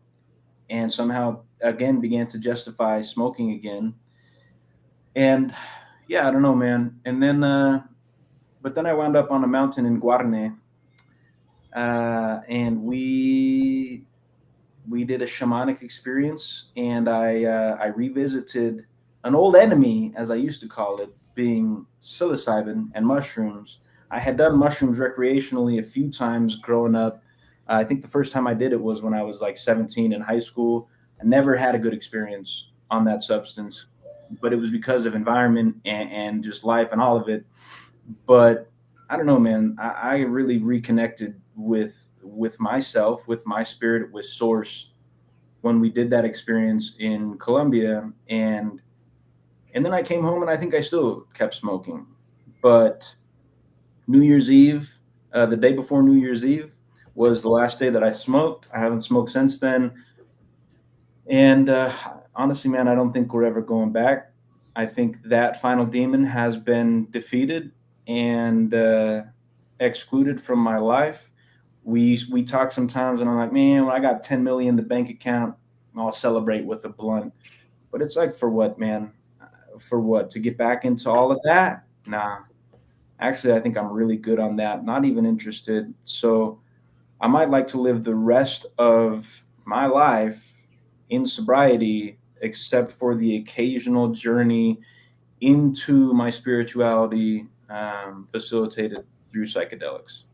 S1: and somehow, again, began to justify smoking again. And, yeah, I don't know, man. And then, but then I wound up on a mountain in Guarne. And we we did a shamanic experience, and I revisited an old enemy, as I used to call it, being psilocybin and mushrooms. I had done mushrooms recreationally a few times growing up. I think the first time I did it was when I was like 17 in high school. I never had a good experience on that substance, but it was because of environment and just life and all of it. But I don't know, man. I really reconnected with myself, with my spirit, with source when we did that experience in Colombia. And then I came home and I think I still kept smoking. But New Year's Eve, the day before New Year's Eve, was the last day that I smoked. I haven't smoked since then. And honestly, man, I don't think we're ever going back. I think that final demon has been defeated and excluded from my life. We talk sometimes and I'm like, man, when I got 10 million in the bank account, I'll celebrate with a blunt. But it's like, for what, man? For what? To get back into all of that? Nah. Actually, I think I'm really good on that. Not even interested. So I might like to live the rest of my life in sobriety, except for the occasional journey into my spirituality, facilitated through psychedelics.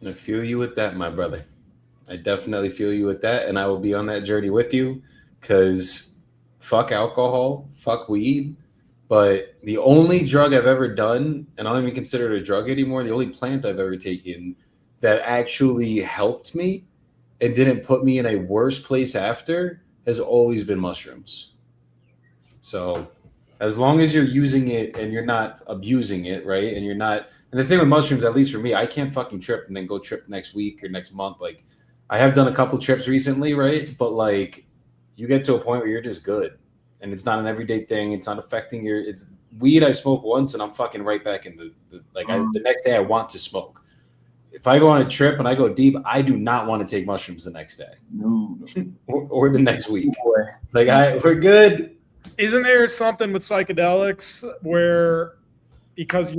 S2: I feel you with that, my brother. I definitely feel you with that, and I will be on that journey with you, because fuck alcohol, fuck weed. But the only drug I've ever done, and I don't even consider it a drug anymore, the only plant I've ever taken that actually helped me and didn't put me in a worse place after has always been mushrooms. So as long as you're using it and you're not abusing it, right? And you're not, and the thing with mushrooms, at least for me, I can't fucking trip and then go trip next week or next month. Like, I have done a couple trips recently, right? But like, you get to a point where you're just good. And it's not an everyday thing. It's not affecting your, it's weed. I smoke once and I'm fucking right back in the next day I want to smoke. If I go on a trip and I go deep, I do not want to take mushrooms the next day.
S1: No.
S2: or the next week. Like, we're good.
S3: Isn't there something with psychedelics where, because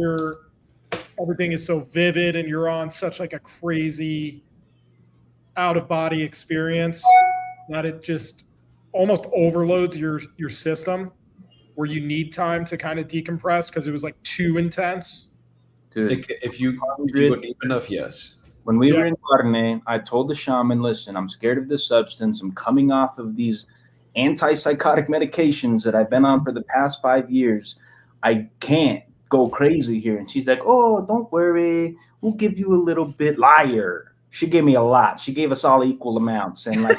S3: everything is so vivid and you're on such like a crazy out of body experience, that it just almost overloads your system, where you need time to kind of decompress because it was like too intense?
S1: Dude,
S2: if you go deep enough, yes.
S1: When we were in Carne, I told the shaman, listen, I'm scared of this substance. I'm coming off of these antipsychotic medications that I've been on for the past 5 years. I can't go crazy here. And she's like, oh, don't worry. We'll give you a little bit. Liar. She gave me a lot. She gave us all equal amounts. And like,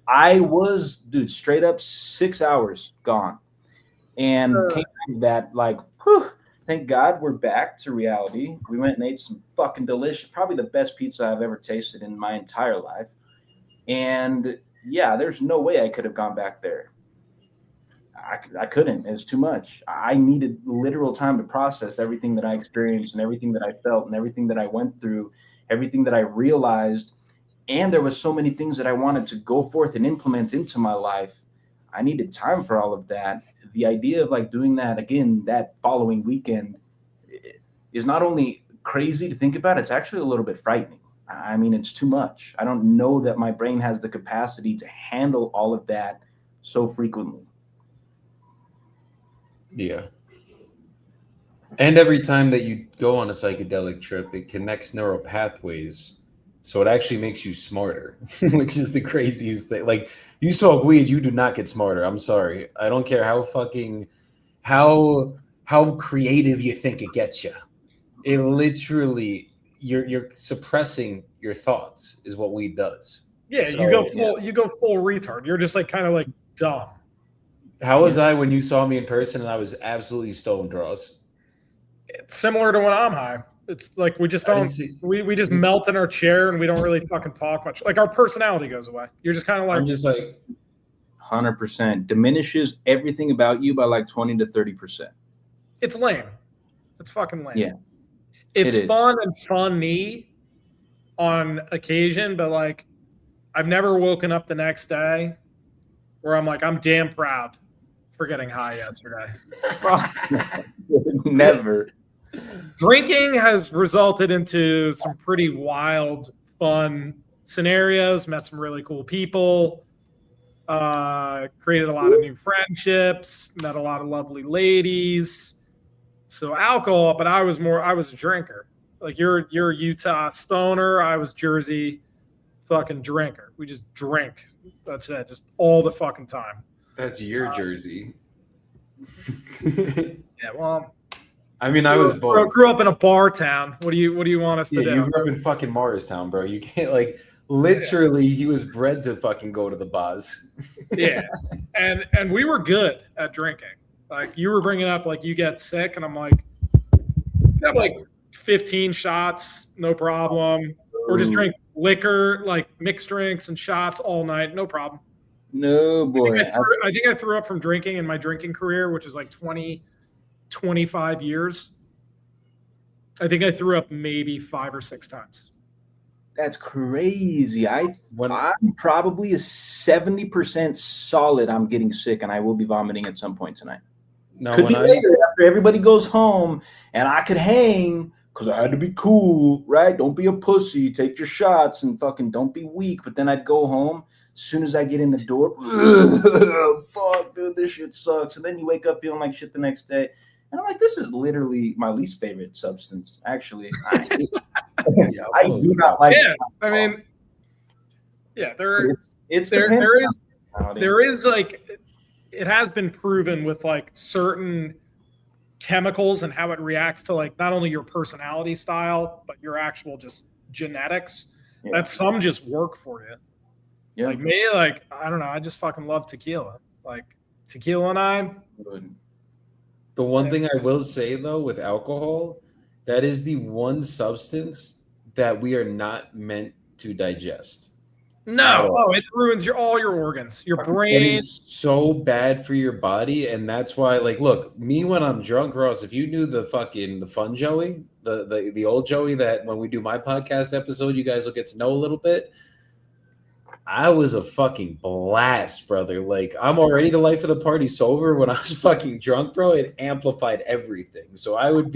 S1: I was, dude, straight up 6 hours gone. And came back that like, whew, thank God we're back to reality. We went and ate some fucking delicious, probably the best pizza I've ever tasted in my entire life. And yeah, there's no way I could have gone back there. I couldn't. It was too much. I needed literal time to process everything that I experienced and everything that I felt and everything that I went through, everything that I realized. And there was so many things that I wanted to go forth and implement into my life. I needed time for all of that. The idea of like doing that again that following weekend is not only crazy to think about, it's actually a little bit frightening. I mean, it's too much. I don't know that my brain has the capacity to handle all of that so frequently.
S2: Yeah. And every time that you go on a psychedelic trip, it connects neural pathways. So it actually makes you smarter, which is the craziest thing. Like, you smoke weed, you do not get smarter. I'm sorry. I don't care how creative you think it gets you. It literally, you're suppressing your thoughts is what weed does.
S3: Yeah, so, you go full retard. You're just like kind of like dumb.
S2: How was I when you saw me in person and I was absolutely stoned, Ross?
S3: It's similar to when I'm high. It's like we just don't we just melt in our chair and we don't really fucking talk much. Like, our personality goes away. You're just kind of like,
S2: I'm just like
S1: 100% diminishes everything about you by like 20 to 30%.
S3: It's lame. It's fucking lame.
S1: Yeah.
S3: It's fun and funny on occasion, but like, I've never woken up the next day where I'm like, I'm damn proud for getting high yesterday.
S1: Never.
S3: Drinking has resulted into some pretty wild fun scenarios, met some really cool people, created a lot of new friendships, met a lot of lovely ladies. So alcohol, but I was a drinker. Like you're Utah stoner, I was Jersey fucking drinker. We just drink. That's it, just all the fucking time.
S2: That's your Jersey.
S3: Yeah, well,
S2: I mean, I was both.
S3: Grew up in a bar town. What do you want us to do?
S2: You grew up in fucking Morristown, bro. You can't like literally. He was bred to fucking go to the bars.
S3: Yeah, and we were good at drinking. Like you were bringing up, like you get sick, and I'm like, you have like 15 shots, no problem. Or just drink liquor, like mixed drinks and shots all night, no problem.
S1: No, boy.
S3: I think I threw up from drinking in my drinking career, which is like 25 years. I think I threw up maybe 5 or 6 times.
S1: That's crazy. I'm probably a 70% solid. I'm getting sick, and I will be vomiting at some point tonight.
S2: No,
S1: could be later after everybody goes home, and I could hang because I had to be cool, right? Don't be a pussy. Take your shots and fucking don't be weak. But then I'd go home. As soon as I get in the door, fuck, dude, this shit sucks. And then you wake up feeling like shit the next day. And I'm like, this is literally my least favorite substance, actually. I do not like it.
S3: I mean, yeah, there is like, it has been proven with like certain chemicals and how it reacts to like not only your personality style, but your actual just genetics, that some just work for you. Yeah. Like me, like, I don't know. I just fucking love tequila. Like tequila and I.
S2: The one thing I will say though, with alcohol, that is the one substance that we are not meant to digest.
S3: No, it ruins all your organs, your brain.
S2: It is so bad for your body, and that's why, like, look, me when I'm drunk, Ross. If you knew the fun Joey, the old Joey that when we do my podcast episode, you guys will get to know a little bit. I was a fucking blast, brother. Like, I'm already the life of the party sober. When I was fucking drunk, bro, it amplified everything. So and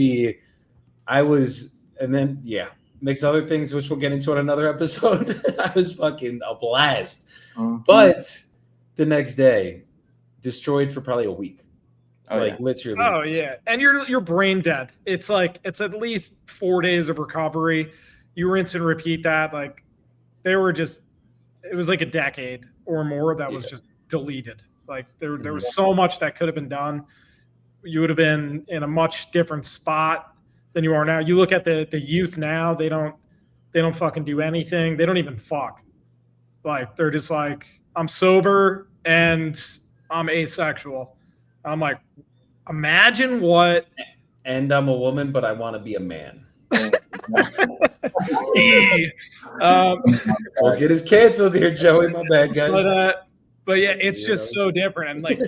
S2: then, yeah, mix other things, which we'll get into on another episode. I was fucking a blast. Mm-hmm. But the next day, destroyed for probably a week. Literally.
S3: Oh, yeah. And you're brain dead. It's like, it's at least 4 days of recovery. You rinse and repeat that. Like, it was like a decade or more that was just deleted. Like there was so much that could have been done. You would have been in a much different spot than you are now. You look at the youth now, they don't fucking do anything. They don't even fuck. Like they're just like, I'm sober and I'm asexual. I'm like, imagine what.
S2: And I'm a woman, but I want to be a man. We'll get us canceled here, Joey. My bad, guys.
S3: But yeah, it's just so different. And like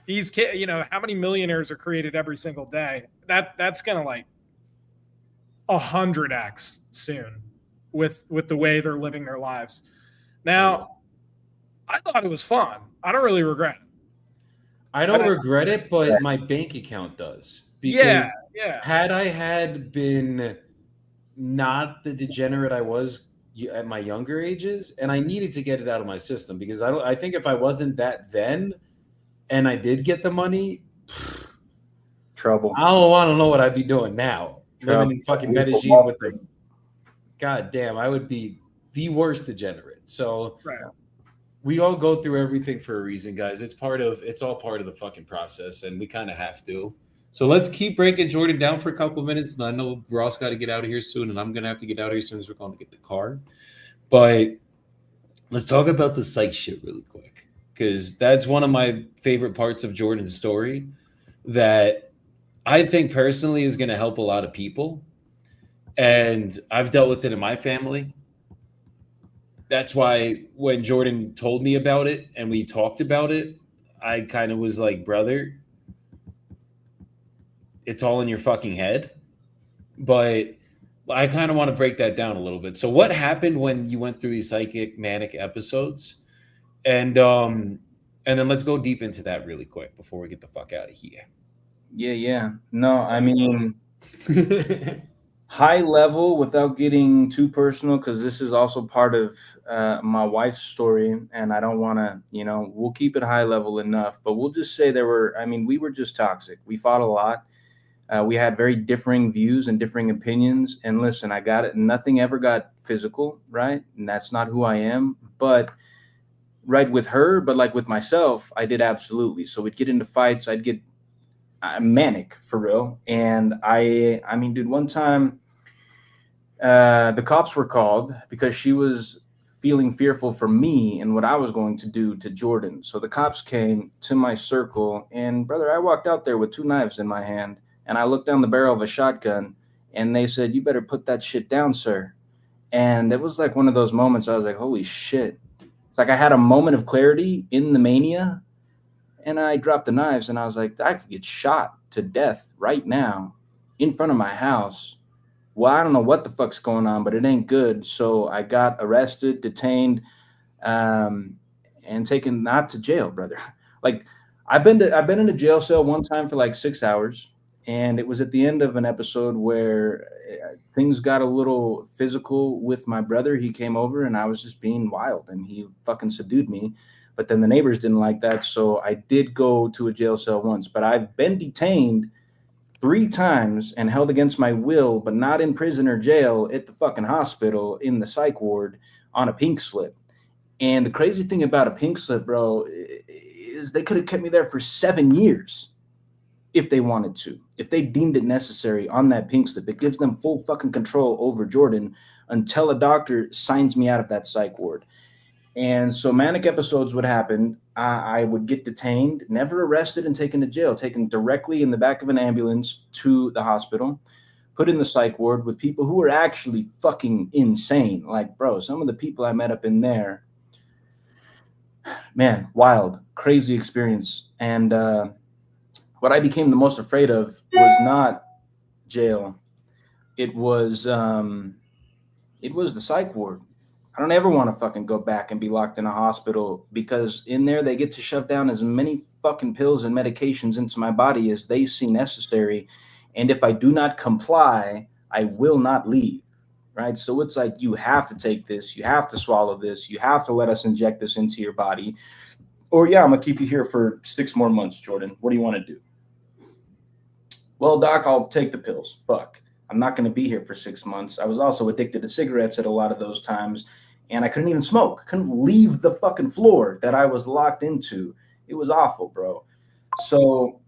S3: these kids, you know, how many millionaires are created every single day? That's gonna like 100x soon with the way they're living their lives. Now, I thought it was fun. I don't really regret it.
S2: I don't regret it, but my bank account does. Because had I had been not the degenerate I was at my younger ages, and I needed to get it out of my system, because I think if I wasn't that then, and I did get the money,
S1: trouble.
S2: I don't want to know what I'd be doing now. Living in fucking Medellin with the goddamn, I would be the worst degenerate. So we all go through everything for a reason, guys. It's all part of the fucking process, and we kind of have to. So let's keep breaking Jordan down for a couple of minutes. And I know Ross got to get out of here soon, and I'm going to have to get out of here as soon as we're going to get the car. But let's talk about the psych shit really quick, because that's one of my favorite parts of Jordan's story that I think personally is going to help a lot of people. And I've dealt with it in my family. That's why when Jordan told me about it and we talked about it, I kind of was like, brother, it's all in your fucking head. But I kind of want to break that down a little bit. So what happened when you went through these psychic manic episodes? And then let's go deep into that really quick before we get the fuck out of here.
S1: Yeah. No, I mean, High level, without getting too personal, because this is also part of my wife's story, and I don't want to, we'll keep it high level enough, but we'll just say we were just toxic. We fought a lot. We had very differing views and differing opinions. And listen, I got it. Nothing ever got physical, right? And that's not who I am. But right with her, but like with myself, I did absolutely. So we'd get into fights. I'd get manic for real. And I mean, dude, one time the cops were called because she was feeling fearful for me and what I was going to do to Jordan. So the cops came to my circle, and brother, I walked out there with 2 knives in my hand, and I looked down the barrel of a shotgun, and they said, "You better put that shit down, sir." And it was like one of those moments I was like, holy shit. It's like I had a moment of clarity in the mania, and I dropped the knives, and I was like, I could get shot to death right now in front of my house. Well, I don't know what the fuck's going on, but it ain't good. So I got arrested, detained, and taken not to jail, brother. Like I've been in a jail cell one time for like 6 hours, and it was at the end of an episode where things got a little physical with my brother. He came over, and I was just being wild, and he fucking subdued me. But then the neighbors didn't like that, so I did go to a jail cell once. But I've been detained 3 times and held against my will, but not in prison or jail, at the fucking hospital in the psych ward on a pink slip. And the crazy thing about a pink slip, bro, is they could have kept me there for 7 years if they wanted to, if they deemed it necessary on that pink slip. It gives them full fucking control over Jordan until a doctor signs me out of that psych ward. And so manic episodes would happen. I would get detained, never arrested and taken to jail, taken directly in the back of an ambulance to the hospital, put in the psych ward with people who were actually fucking insane. Like, bro, some of the people I met up in there, man, wild, crazy experience. And what I became the most afraid of was not jail. It was the psych ward. I don't ever want to fucking go back and be locked in a hospital, because in there they get to shove down as many fucking pills and medications into my body as they see necessary. And if I do not comply, I will not leave. Right. So it's like, you have to take this, you have to swallow this, you have to let us inject this into your body. Or, yeah, I'm going to keep you here for 6 more months, Jordan. What do you want to do? Well, doc, I'll take the pills. Fuck. I'm not going to be here for 6 months. I was also addicted to cigarettes at a lot of those times, and I couldn't even smoke. Couldn't leave the fucking floor that I was locked into. It was awful, bro. So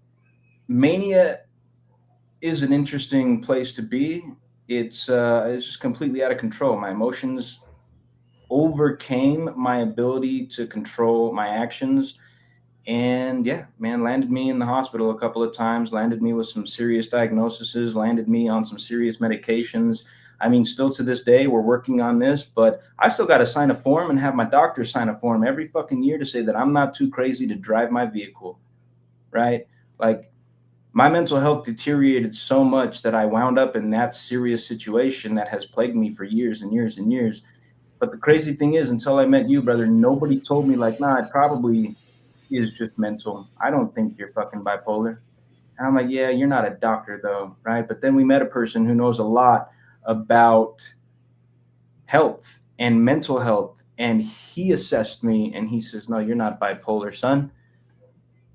S1: mania is an interesting place to be. It's just completely out of control. My emotions overcame my ability to control my actions. And yeah, man, landed me in the hospital a couple of times, landed me with some serious diagnoses, landed me on some serious medications. I mean, still to this day, we're working on this, but I still got to sign a form and have my doctor sign a form every fucking year to say that I'm not too crazy to drive my vehicle, right? Like, my mental health deteriorated so much that I wound up in that serious situation that has plagued me for years and years and years. But the crazy thing is, until I met you, brother, nobody told me, like, nah, it probably is just mental. I don't think you're fucking bipolar. And I'm like, yeah, you're not a doctor though, right? But then we met a person who knows a lot about health and mental health. And he assessed me and he says, no, you're not bipolar, son.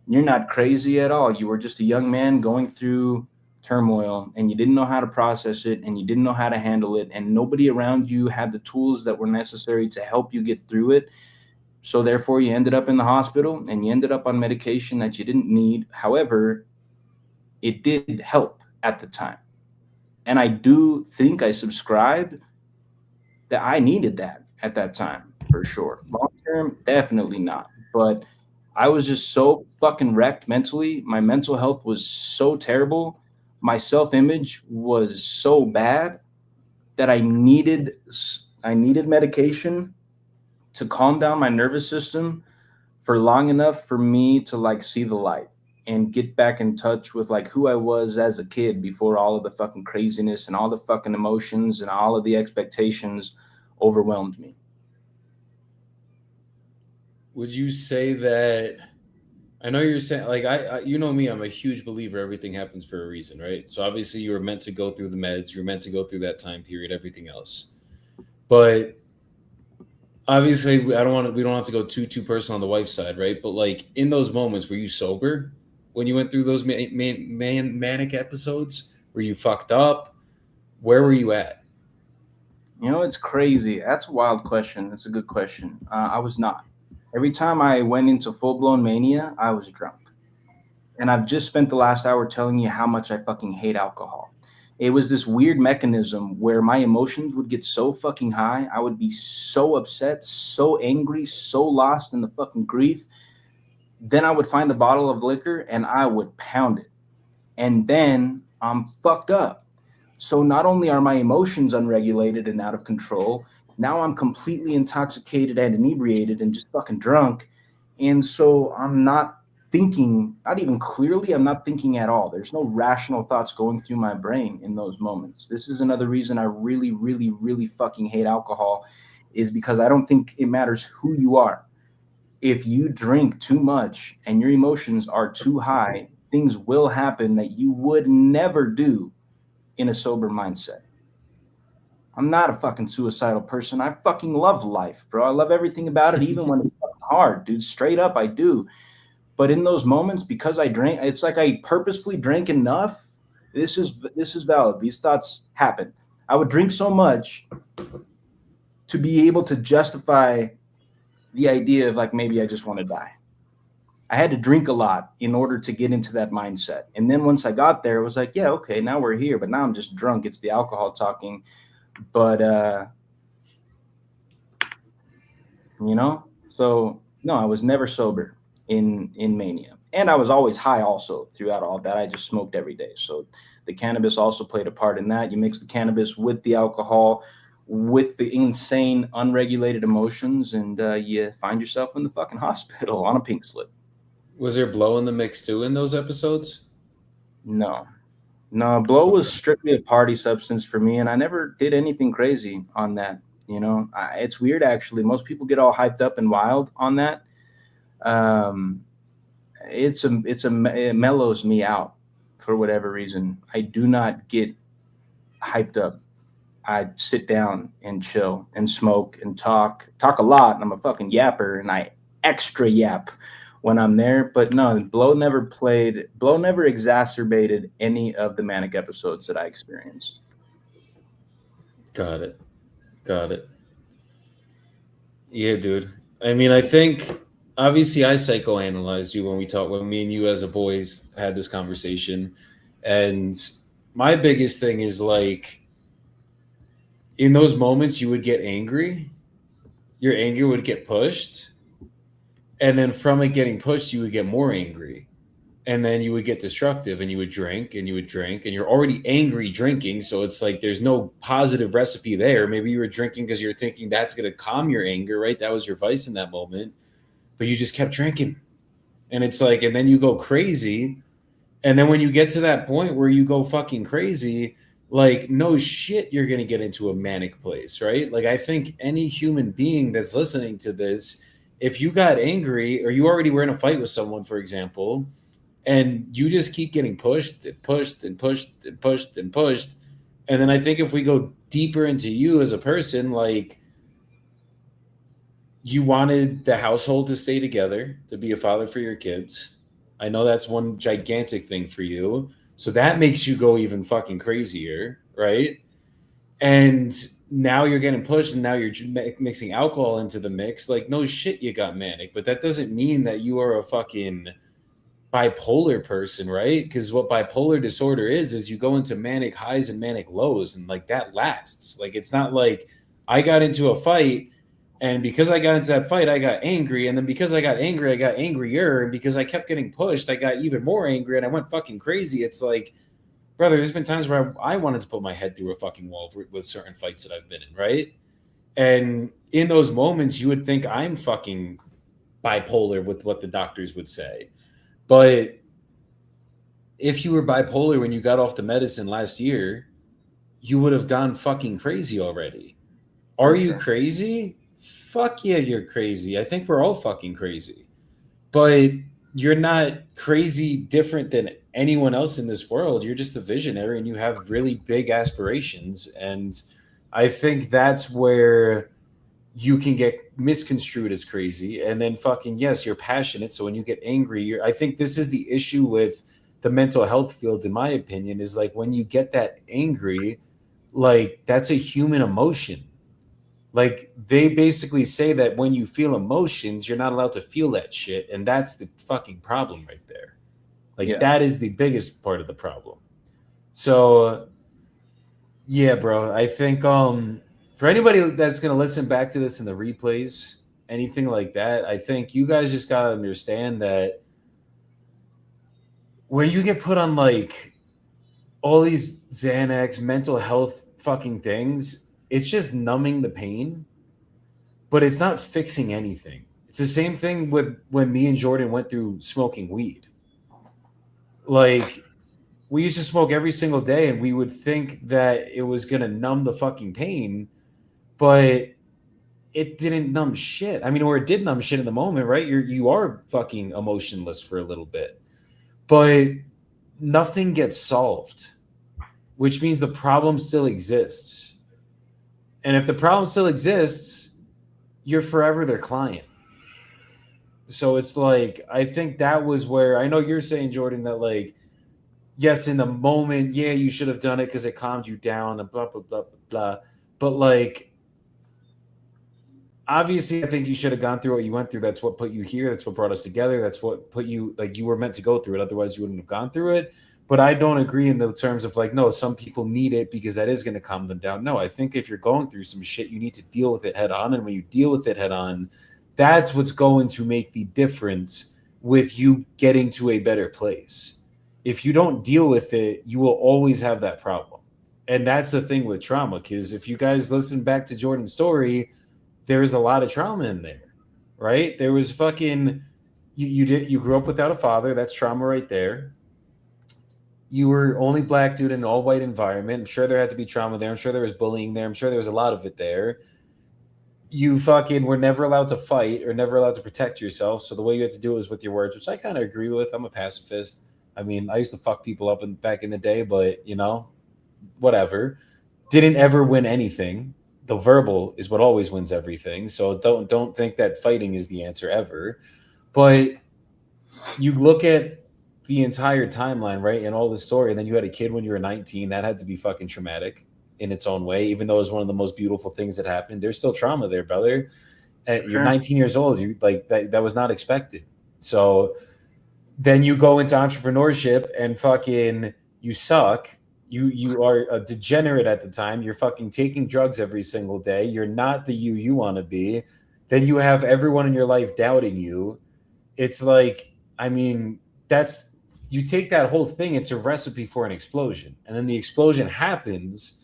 S1: You're not crazy at all. You were just a young man going through turmoil, and you didn't know how to process it, and you didn't know how to handle it. And nobody around you had the tools that were necessary to help you get through it. So therefore, you ended up in the hospital and you ended up on medication that you didn't need. However, it did help at the time. And I do think I subscribe that I needed that at that time, for sure. Long term, definitely not. But I was just so fucking wrecked mentally. My mental health was so terrible. My self-image was so bad that I needed medication to calm down my nervous system for long enough for me to like see the light and get back in touch with like who I was as a kid before all of the fucking craziness and all the fucking emotions and all of the expectations overwhelmed me.
S2: Would you say that I know you're saying, like, you know me, I'm a huge believer everything happens for a reason, right? So obviously you were meant to go through the meds, you're meant to go through that time period, everything else. But obviously we don't have to go too personal on the wife's side, right? But like in those moments, were you sober when you went through those manic episodes? Were you fucked up? Where were you at?
S1: You know, it's crazy. That's a wild question. That's a good question. I was not. Every time I went into full blown mania, I was drunk. And I've just spent the last hour telling you how much I fucking hate alcohol. It was this weird mechanism where my emotions would get so fucking high. I would be so upset, so angry, so lost in the fucking grief. Then I would find a bottle of liquor and I would pound it. And then I'm fucked up. So not only are my emotions unregulated and out of control, now I'm completely intoxicated and inebriated and just fucking drunk. And so I'm not thinking, not even clearly, I'm not thinking at all. There's no rational thoughts going through my brain in those moments. This is another reason I really, really, really fucking hate alcohol, is because I don't think it matters who you are. If you drink too much and your emotions are too high, things will happen that you would never do in a sober mindset. I'm not a fucking suicidal person. I fucking love life, bro. I love everything about it, even when it's hard, dude. Straight up, I do. But in those moments, because I drank, it's like I purposefully drank enough. This is valid. These thoughts happen. I would drink so much to be able to justify the idea of like, maybe I just want to die. I had to drink a lot in order to get into that mindset. And then once I got there, it was like, yeah, okay, now we're here. But now I'm just drunk. It's the alcohol talking. But, so no, I was never sober in mania. And I was always high also throughout all that. I just smoked every day. So the cannabis also played a part in that. You mix the cannabis with the alcohol, with the insane unregulated emotions, and you find yourself in the fucking hospital on a pink slip.
S2: Was there blow in the mix too in those episodes?
S1: No, blow was strictly a party substance for me, and I never did anything crazy on that. It's weird actually. Most people get all hyped up and wild on that. It mellows me out for whatever reason. I do not get hyped up. I sit down and chill and smoke and talk a lot. And I'm a fucking yapper, and I extra yap when I'm there. But no, blow never exacerbated any of the manic episodes that I experienced.
S2: Got it. Yeah, dude. I mean, I think obviously I psychoanalyzed you when me and you as a boys had this conversation. And my biggest thing is like, in those moments you would get angry, your anger would get pushed, and then from it getting pushed you would get more angry, and then you would get destructive, and you would drink and you're already angry drinking, so it's like there's no positive recipe there. Maybe you were drinking because you're thinking that's going to calm your anger, right? That was your vice in that moment, but you just kept drinking, and it's like, and then you go crazy, and then when you get to that point where you go fucking crazy, like, no shit, you're going to get into a manic place, right? Like, I think any human being that's listening to this, if you got angry or you already were in a fight with someone, for example, and you just keep getting pushed and pushed and pushed and pushed and pushed. And then I think if we go deeper into you as a person, like, you wanted the household to stay together, to be a father for your kids. I know that's one gigantic thing for you. So that makes you go even fucking crazier, right? And now you're getting pushed, and now you're mixing alcohol into the mix. Like, no shit, you got manic. But that doesn't mean that you are a fucking bipolar person, right? Because what bipolar disorder is you go into manic highs and manic lows, and like that lasts. Like, it's not like I got into a fight, and because I got into that fight, I got angry. And then because I got angry, I got angrier. And because I kept getting pushed, I got even more angry, and I went fucking crazy. It's like, brother, there's been times where I wanted to put my head through a fucking wall with certain fights that I've been in, right? And in those moments, you would think I'm fucking bipolar with what the doctors would say. But if you were bipolar when you got off the medicine last year, you would have gone fucking crazy already. Are you crazy? Fuck yeah, you're crazy. I think we're all fucking crazy. But you're not crazy different than anyone else in this world. You're just a visionary and you have really big aspirations. And I think that's where you can get misconstrued as crazy. And then fucking, yes, you're passionate. So when you get angry, I think this is the issue with the mental health field, in my opinion, is like when you get that angry, like that's a human emotion. Like they basically say that when you feel emotions, you're not allowed to feel that shit. And that's the fucking problem right there. Like that is the biggest part of the problem. So yeah, bro, I think for anybody that's going to listen back to this in the replays, anything like that, I think you guys just got to understand that when you get put on like all these Xanax mental health fucking things, it's just numbing the pain, but it's not fixing anything. It's the same thing with when me and Jordan went through smoking weed. Like, we used to smoke every single day and we would think that it was going to numb the fucking pain, but it didn't numb shit. I mean, or it did numb shit in the moment, right? You are fucking emotionless for a little bit, but nothing gets solved, which means the problem still exists. And if the problem still exists, you're forever their client. So it's like, I think that was where, I know you're saying, Jordan, that like, yes, in the moment, yeah, you should have done it because it calmed you down and blah, blah, blah, blah, blah. But like, obviously, I think you should have gone through what you went through. That's what put you here. That's what brought us together. That's what put you, like, you were meant to go through it. Otherwise, you wouldn't have gone through it. But I don't agree in the terms of like, no, some people need it because that is going to calm them down. No, I think if you're going through some shit, you need to deal with it head on. And when you deal with it head on, that's what's going to make the difference with you getting to a better place. If you don't deal with it, you will always have that problem. And that's the thing with trauma, because if you guys listen back to Jordan's story, there's a lot of trauma in there, right? There was fucking, you grew up without a father. That's trauma right there. You were only black dude in an all white environment. I'm sure there had to be trauma there. I'm sure there was bullying there. I'm sure there was a lot of it there. You fucking were never allowed to fight or never allowed to protect yourself. So the way you had to do it was with your words, which I kind of agree with. I'm a pacifist. I mean, I used to fuck people up back in the day, but you know, whatever. Didn't ever win anything. The verbal is what always wins everything. So don't think that fighting is the answer ever. But you look at the entire timeline, right, and all the story, and then you had a kid when you were 19. That had to be fucking traumatic in its own way, even though it was one of the most beautiful things that happened. There's still trauma there, brother. And you're 19 years old. You like that was not expected. So then you go into entrepreneurship and fucking you suck. You are a degenerate at the time. You're fucking taking drugs every single day. You're not the you want to be. Then you have everyone in your life doubting you. It's like, I mean, you take that whole thing, it's a recipe for an explosion. And then the explosion happens.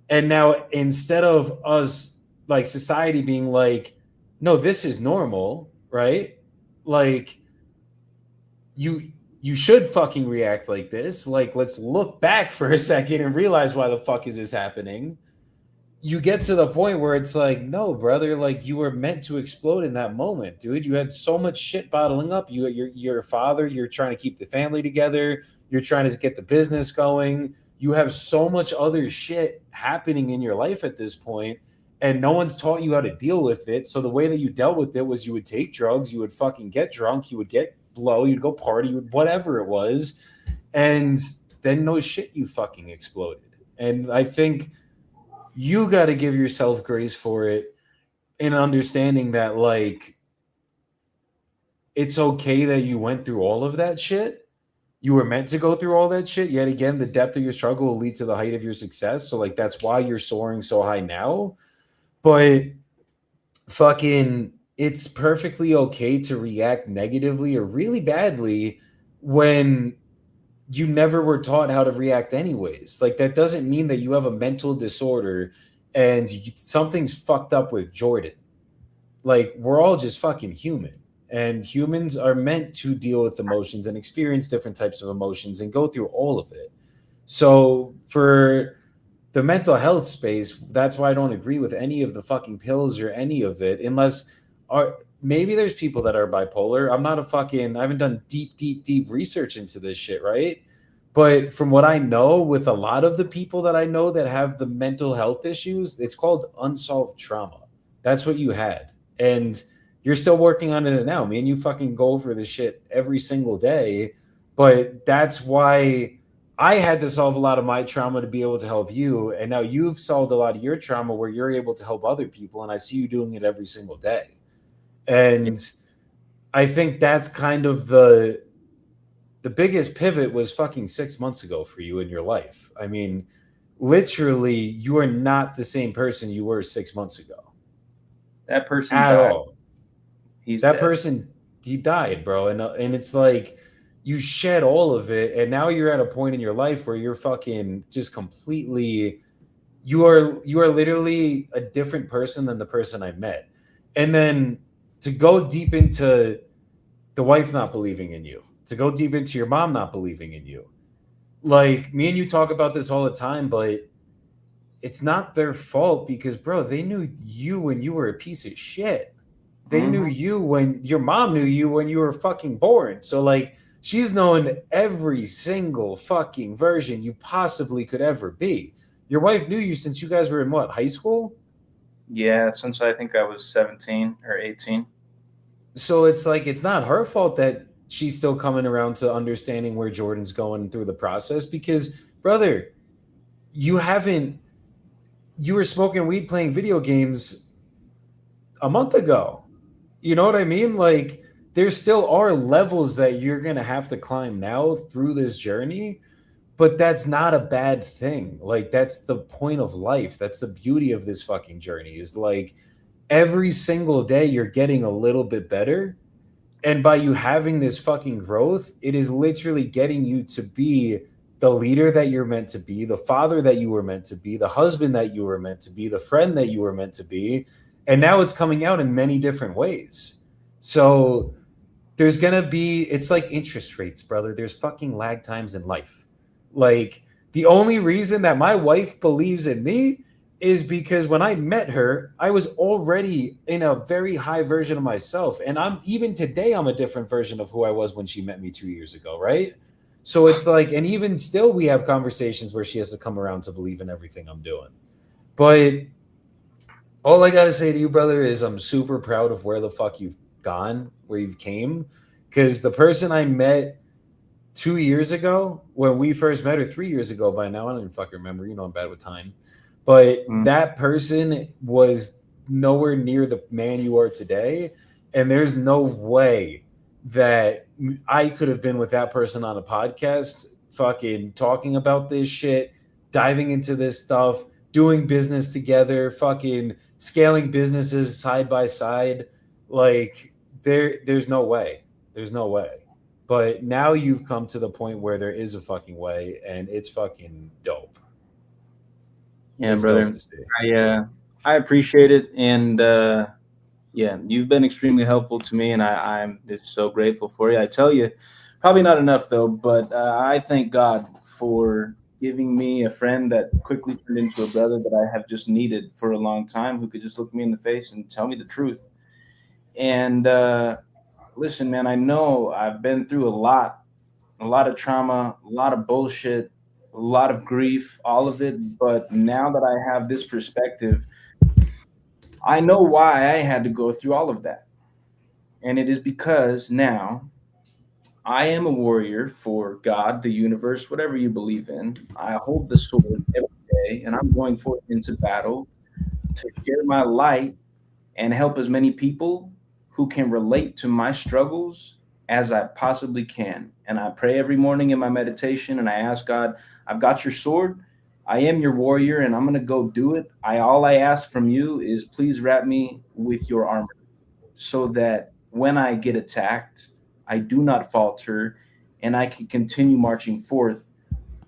S2: And now instead of us, like society being like, no, this is normal, right? Like, you should fucking react like this. Like, let's look back for a second and realize why the fuck is this happening. You get to the point where it's like, no, brother, like you were meant to explode in that moment, dude. You had so much shit bottling up. You're a father. You're trying to keep the family together. You're trying to get the business going. You have so much other shit happening in your life at this point, and no one's taught you how to deal with it. So the way that you dealt with it was you would take drugs, you would fucking get drunk, you would get blow, you'd go party, whatever it was, and then no shit, you fucking exploded. And I think you got to give yourself grace for it in understanding that, like, it's okay that you went through all of that shit. You were meant to go through all that shit. Yet again, the depth of your struggle will lead to the height of your success. So, like, that's why you're soaring so high now. But fucking, it's perfectly okay to react negatively or really badly when you never were taught how to react anyways. Like, that doesn't mean that you have a mental disorder and something's fucked up with Jordan. Like, we're all just fucking human. And humans are meant to deal with emotions and experience different types of emotions and go through all of it. So for the mental health space, that's why I don't agree with any of the fucking pills or any of it, unless maybe there's people that are bipolar. I haven't done deep research into this shit, right? But from what I know, with a lot of the people that I know that have the mental health issues, it's called unsolved trauma. That's what you had. And you're still working on it now. Me and you fucking go over this shit every single day. But that's why I had to solve a lot of my trauma to be able to help you. And now you've solved a lot of your trauma where you're able to help other people. And I see you doing it every single day. And I think that's kind of the biggest pivot was fucking 6 months ago for you in your life. I mean, literally, you are not the same person you were 6 months ago.
S1: That person
S2: at
S1: died.
S2: all.
S1: He's
S2: that
S1: dead.
S2: person, he died, bro. And it's like you shed all of it, and now you're at a point in your life where you're fucking just completely. You are literally a different person than the person I met. And then to go deep into the wife not believing in you, to go deep into your mom not believing in you. Like, me and you talk about this all the time, but it's not their fault because, bro, they knew you when you were a piece of shit. They knew you when your mom knew you when you were fucking born. So, like, she's known every single fucking version you possibly could ever be. Your wife knew you since you guys were in what, high school?
S1: Yeah, since I think I was 17 or 18.
S2: So it's like, it's not her fault that she's still coming around to understanding where Jordan's going through the process because, brother, you were smoking weed playing video games a month ago. You know what I mean? Like, there still are levels that you're going to have to climb now through this journey, but that's not a bad thing. Like, that's the point of life. That's the beauty of this fucking journey is like every single day you're getting a little bit better. And by you having this fucking growth, it is literally getting you to be the leader that you're meant to be, the father that you were meant to be, the husband that you were meant to be, the friend that you were meant to be. And now it's coming out in many different ways. So there's going to be, it's like interest rates, brother. There's fucking lag times in life. Like, the only reason that my wife believes in me is because when I met her, I was already in a very high version of myself. And even today, I'm a different version of who I was when she met me 2 years ago, right? So it's like, and even still, we have conversations where she has to come around to believe in everything I'm doing. But all I got to say to you, brother, is I'm super proud of where the fuck you've gone, where you've came. Because the person I met 2 years ago, when we first met, or 3 years ago by now, I don't even fucking remember. You know, I'm bad with time. But that person was nowhere near the man you are today. And there's no way that I could have been with that person on a podcast, fucking talking about this shit, diving into this stuff, doing business together, fucking scaling businesses side by side. Like, there's no way. There's no way. But now you've come to the point where there is a fucking way, and it's fucking dope.
S1: Yeah, it's brother. I appreciate it, and yeah, you've been extremely helpful to me, and I'm just so grateful for you. I tell you, probably not enough though, but I thank God for giving me a friend that quickly turned into a brother that I have just needed for a long time, who could just look me in the face and tell me the truth. And listen, man, I know I've been through a lot of trauma, a lot of bullshit, a lot of grief, all of it. But now that I have this perspective, I know why I had to go through all of that. And it is because now I am a warrior for God, the universe, whatever you believe in. I hold the sword every day, and I'm going forth into battle to share my light and help as many people who can relate to my struggles as I possibly can. And I pray every morning in my meditation, and I ask God, I've got your sword. I am your warrior, and I'm going to go do it. All I ask from you is please wrap me with your armor so that when I get attacked, I do not falter and I can continue marching forth,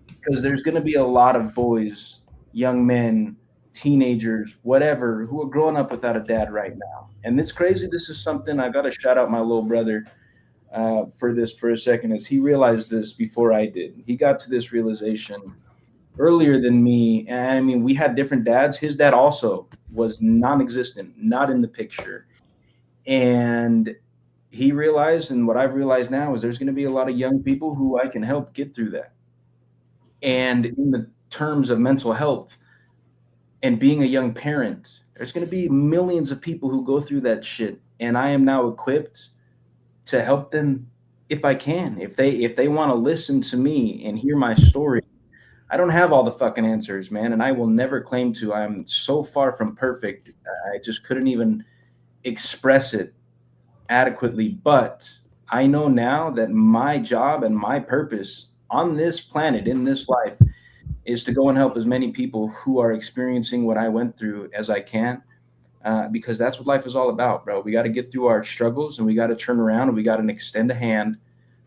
S1: because there's going to be a lot of boys, young men, teenagers, whatever, who are growing up without a dad right now. And it's crazy. This is something I got to shout out my little brother for this for a second, as he realized this before I did. He got to this realization earlier than me. And I mean, we had different dads. His dad also was non-existent, not in the picture. And he realized, and what I've realized now is there's going to be a lot of young people who I can help get through that. And in the terms of mental health and being a young parent, there's going to be millions of people who go through that shit. And I am now equipped to help them if I can. If they want to listen to me and hear my story, I don't have all the fucking answers, man, and I will never claim to. I'm so far from perfect. I just couldn't even express it adequately. But I know now that my job and my purpose on this planet, in this life, is to go and help as many people who are experiencing what I went through as I can. Because that's what life is all about, bro. We got to get through our struggles, and we got to turn around, and we got to extend a hand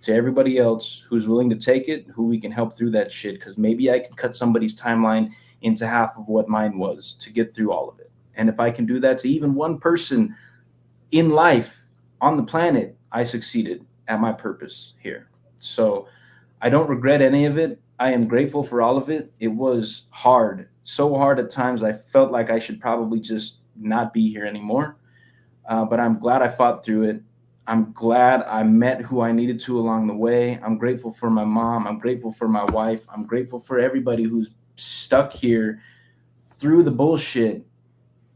S1: to everybody else who's willing to take it, who we can help through that shit. Because maybe I could cut somebody's timeline into half of what mine was to get through all of it. And if I can do that to even one person in life on the planet, I succeeded at my purpose here. So I don't regret any of it. I am grateful for all of it. It was hard, so hard at times. I felt like I should probably just not be here anymore. But I'm glad I fought through it. I'm glad I met who I needed to along the way. I'm grateful for my mom. I'm grateful for my wife. I'm grateful for everybody who's stuck here through the bullshit.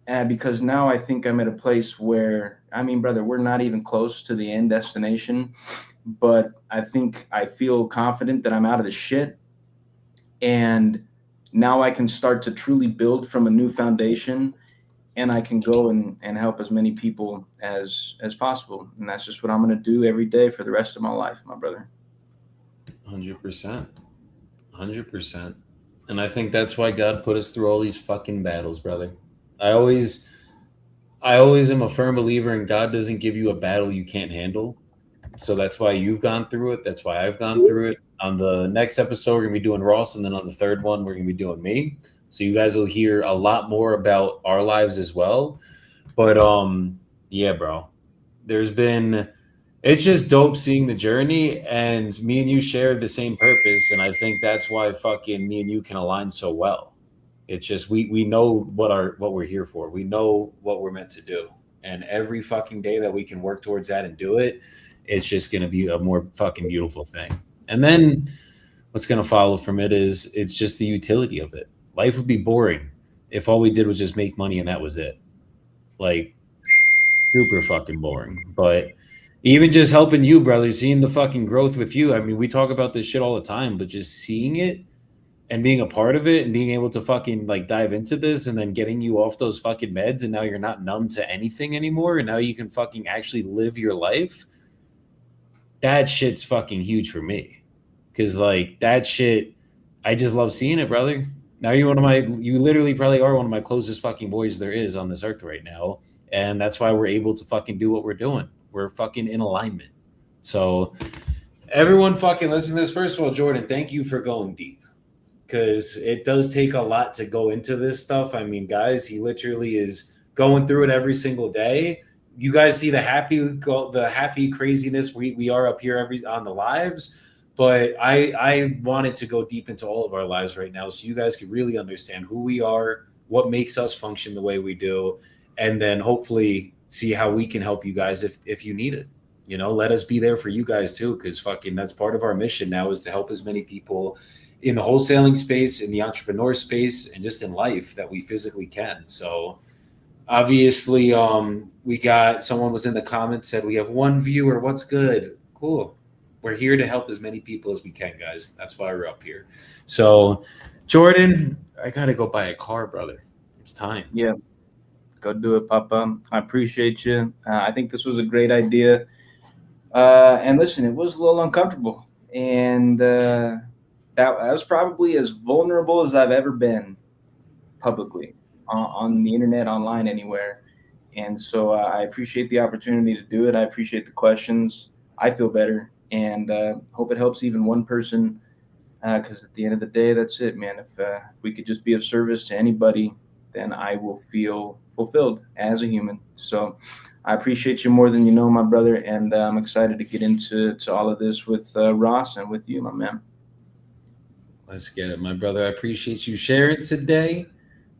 S1: And because now I think I'm at a place where, I mean, brother, we're not even close to the end destination, but I think I feel confident that I'm out of the shit. And now I can start to truly build from a new foundation, and I can go and help as many people as possible. And that's just what I'm going to do every day for the rest of my life, my brother.
S2: 100%. 100%. And I think that's why God put us through all these fucking battles, brother. I always am a firm believer in God doesn't give you a battle you can't handle. So that's why you've gone through it. That's why I've gone through it. On the next episode, we're going to be doing Ross. And then on the third one, we're going to be doing me. So you guys will hear a lot more about our lives as well. But yeah, bro, it's just dope seeing the journey, and me and you shared the same purpose. And I think that's why fucking me and you can align so well. It's just, we know what we're here for. We know what we're meant to do. And every fucking day that we can work towards that and do it, it's just going to be a more fucking beautiful thing. And then what's going to follow from it is it's just the utility of it. Life would be boring if all we did was just make money and that was it. Like, super fucking boring. But even just helping you, brother, seeing the fucking growth with you. I mean, we talk about this shit all the time, but just seeing it and being a part of it and being able to fucking like dive into this and then getting you off those fucking meds, and now you're not numb to anything anymore, and now you can fucking actually live your life. That shit's fucking huge for me. Cause like that shit, I just love seeing it, brother. Now you literally probably are one of my closest fucking boys there is on this earth right now. And that's why we're able to fucking do what we're doing. We're fucking in alignment. So everyone fucking listen to this. First of all, Jordan, thank you for going deep, because it does take a lot to go into this stuff. I mean, guys, he literally is going through it every single day. You guys see the happy craziness we are up here on the lives. But I wanted to go deep into all of our lives right now so you guys could really understand who we are, what makes us function the way we do, and then hopefully see how we can help you guys if you need it. You know, let us be there for you guys too, because fucking that's part of our mission now, is to help as many people in the wholesaling space, in the entrepreneur space, and just in life that we physically can. So obviously, we got someone was in the comments said we have one viewer. What's good? Cool. We're here to help as many people as we can, guys. That's why we're up here. So, Jordan, I got to go buy a car, brother. It's time.
S1: Yeah. Go do it, Papa. I appreciate you. I think this was a great idea. And listen, it was a little uncomfortable. And that was probably as vulnerable as I've ever been publicly on the internet, online, anywhere. And so I appreciate the opportunity to do it. I appreciate the questions. I feel better. And hope it helps even one person, because at the end of the day, that's it, man. If we could just be of service to anybody, then I will feel fulfilled as a human. So I appreciate you more than you know, my brother, and I'm excited to get into all of this with Ross and with you, my man.
S2: Let's get it, my brother. I appreciate you sharing today.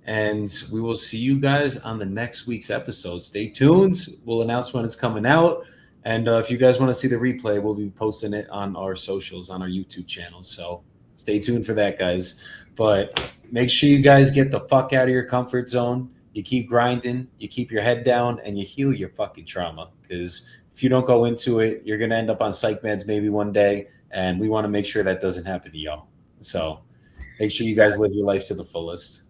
S2: And we will see you guys on the next week's episode. Stay tuned. We'll announce when it's coming out. And if you guys want to see the replay, we'll be posting it on our socials, on our YouTube channel. So stay tuned for that, guys. But make sure you guys get the fuck out of your comfort zone. You keep grinding, you keep your head down, and you heal your fucking trauma. Because if you don't go into it, you're going to end up on psych meds maybe one day. And we want to make sure that doesn't happen to y'all. So make sure you guys live your life to the fullest.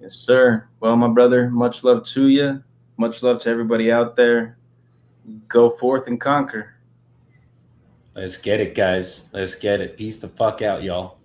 S1: Yes, sir. Well, my brother, much love to you. Much love to everybody out there. Go forth and conquer.
S2: Let's get it, guys. Let's get it. Peace the fuck out, y'all.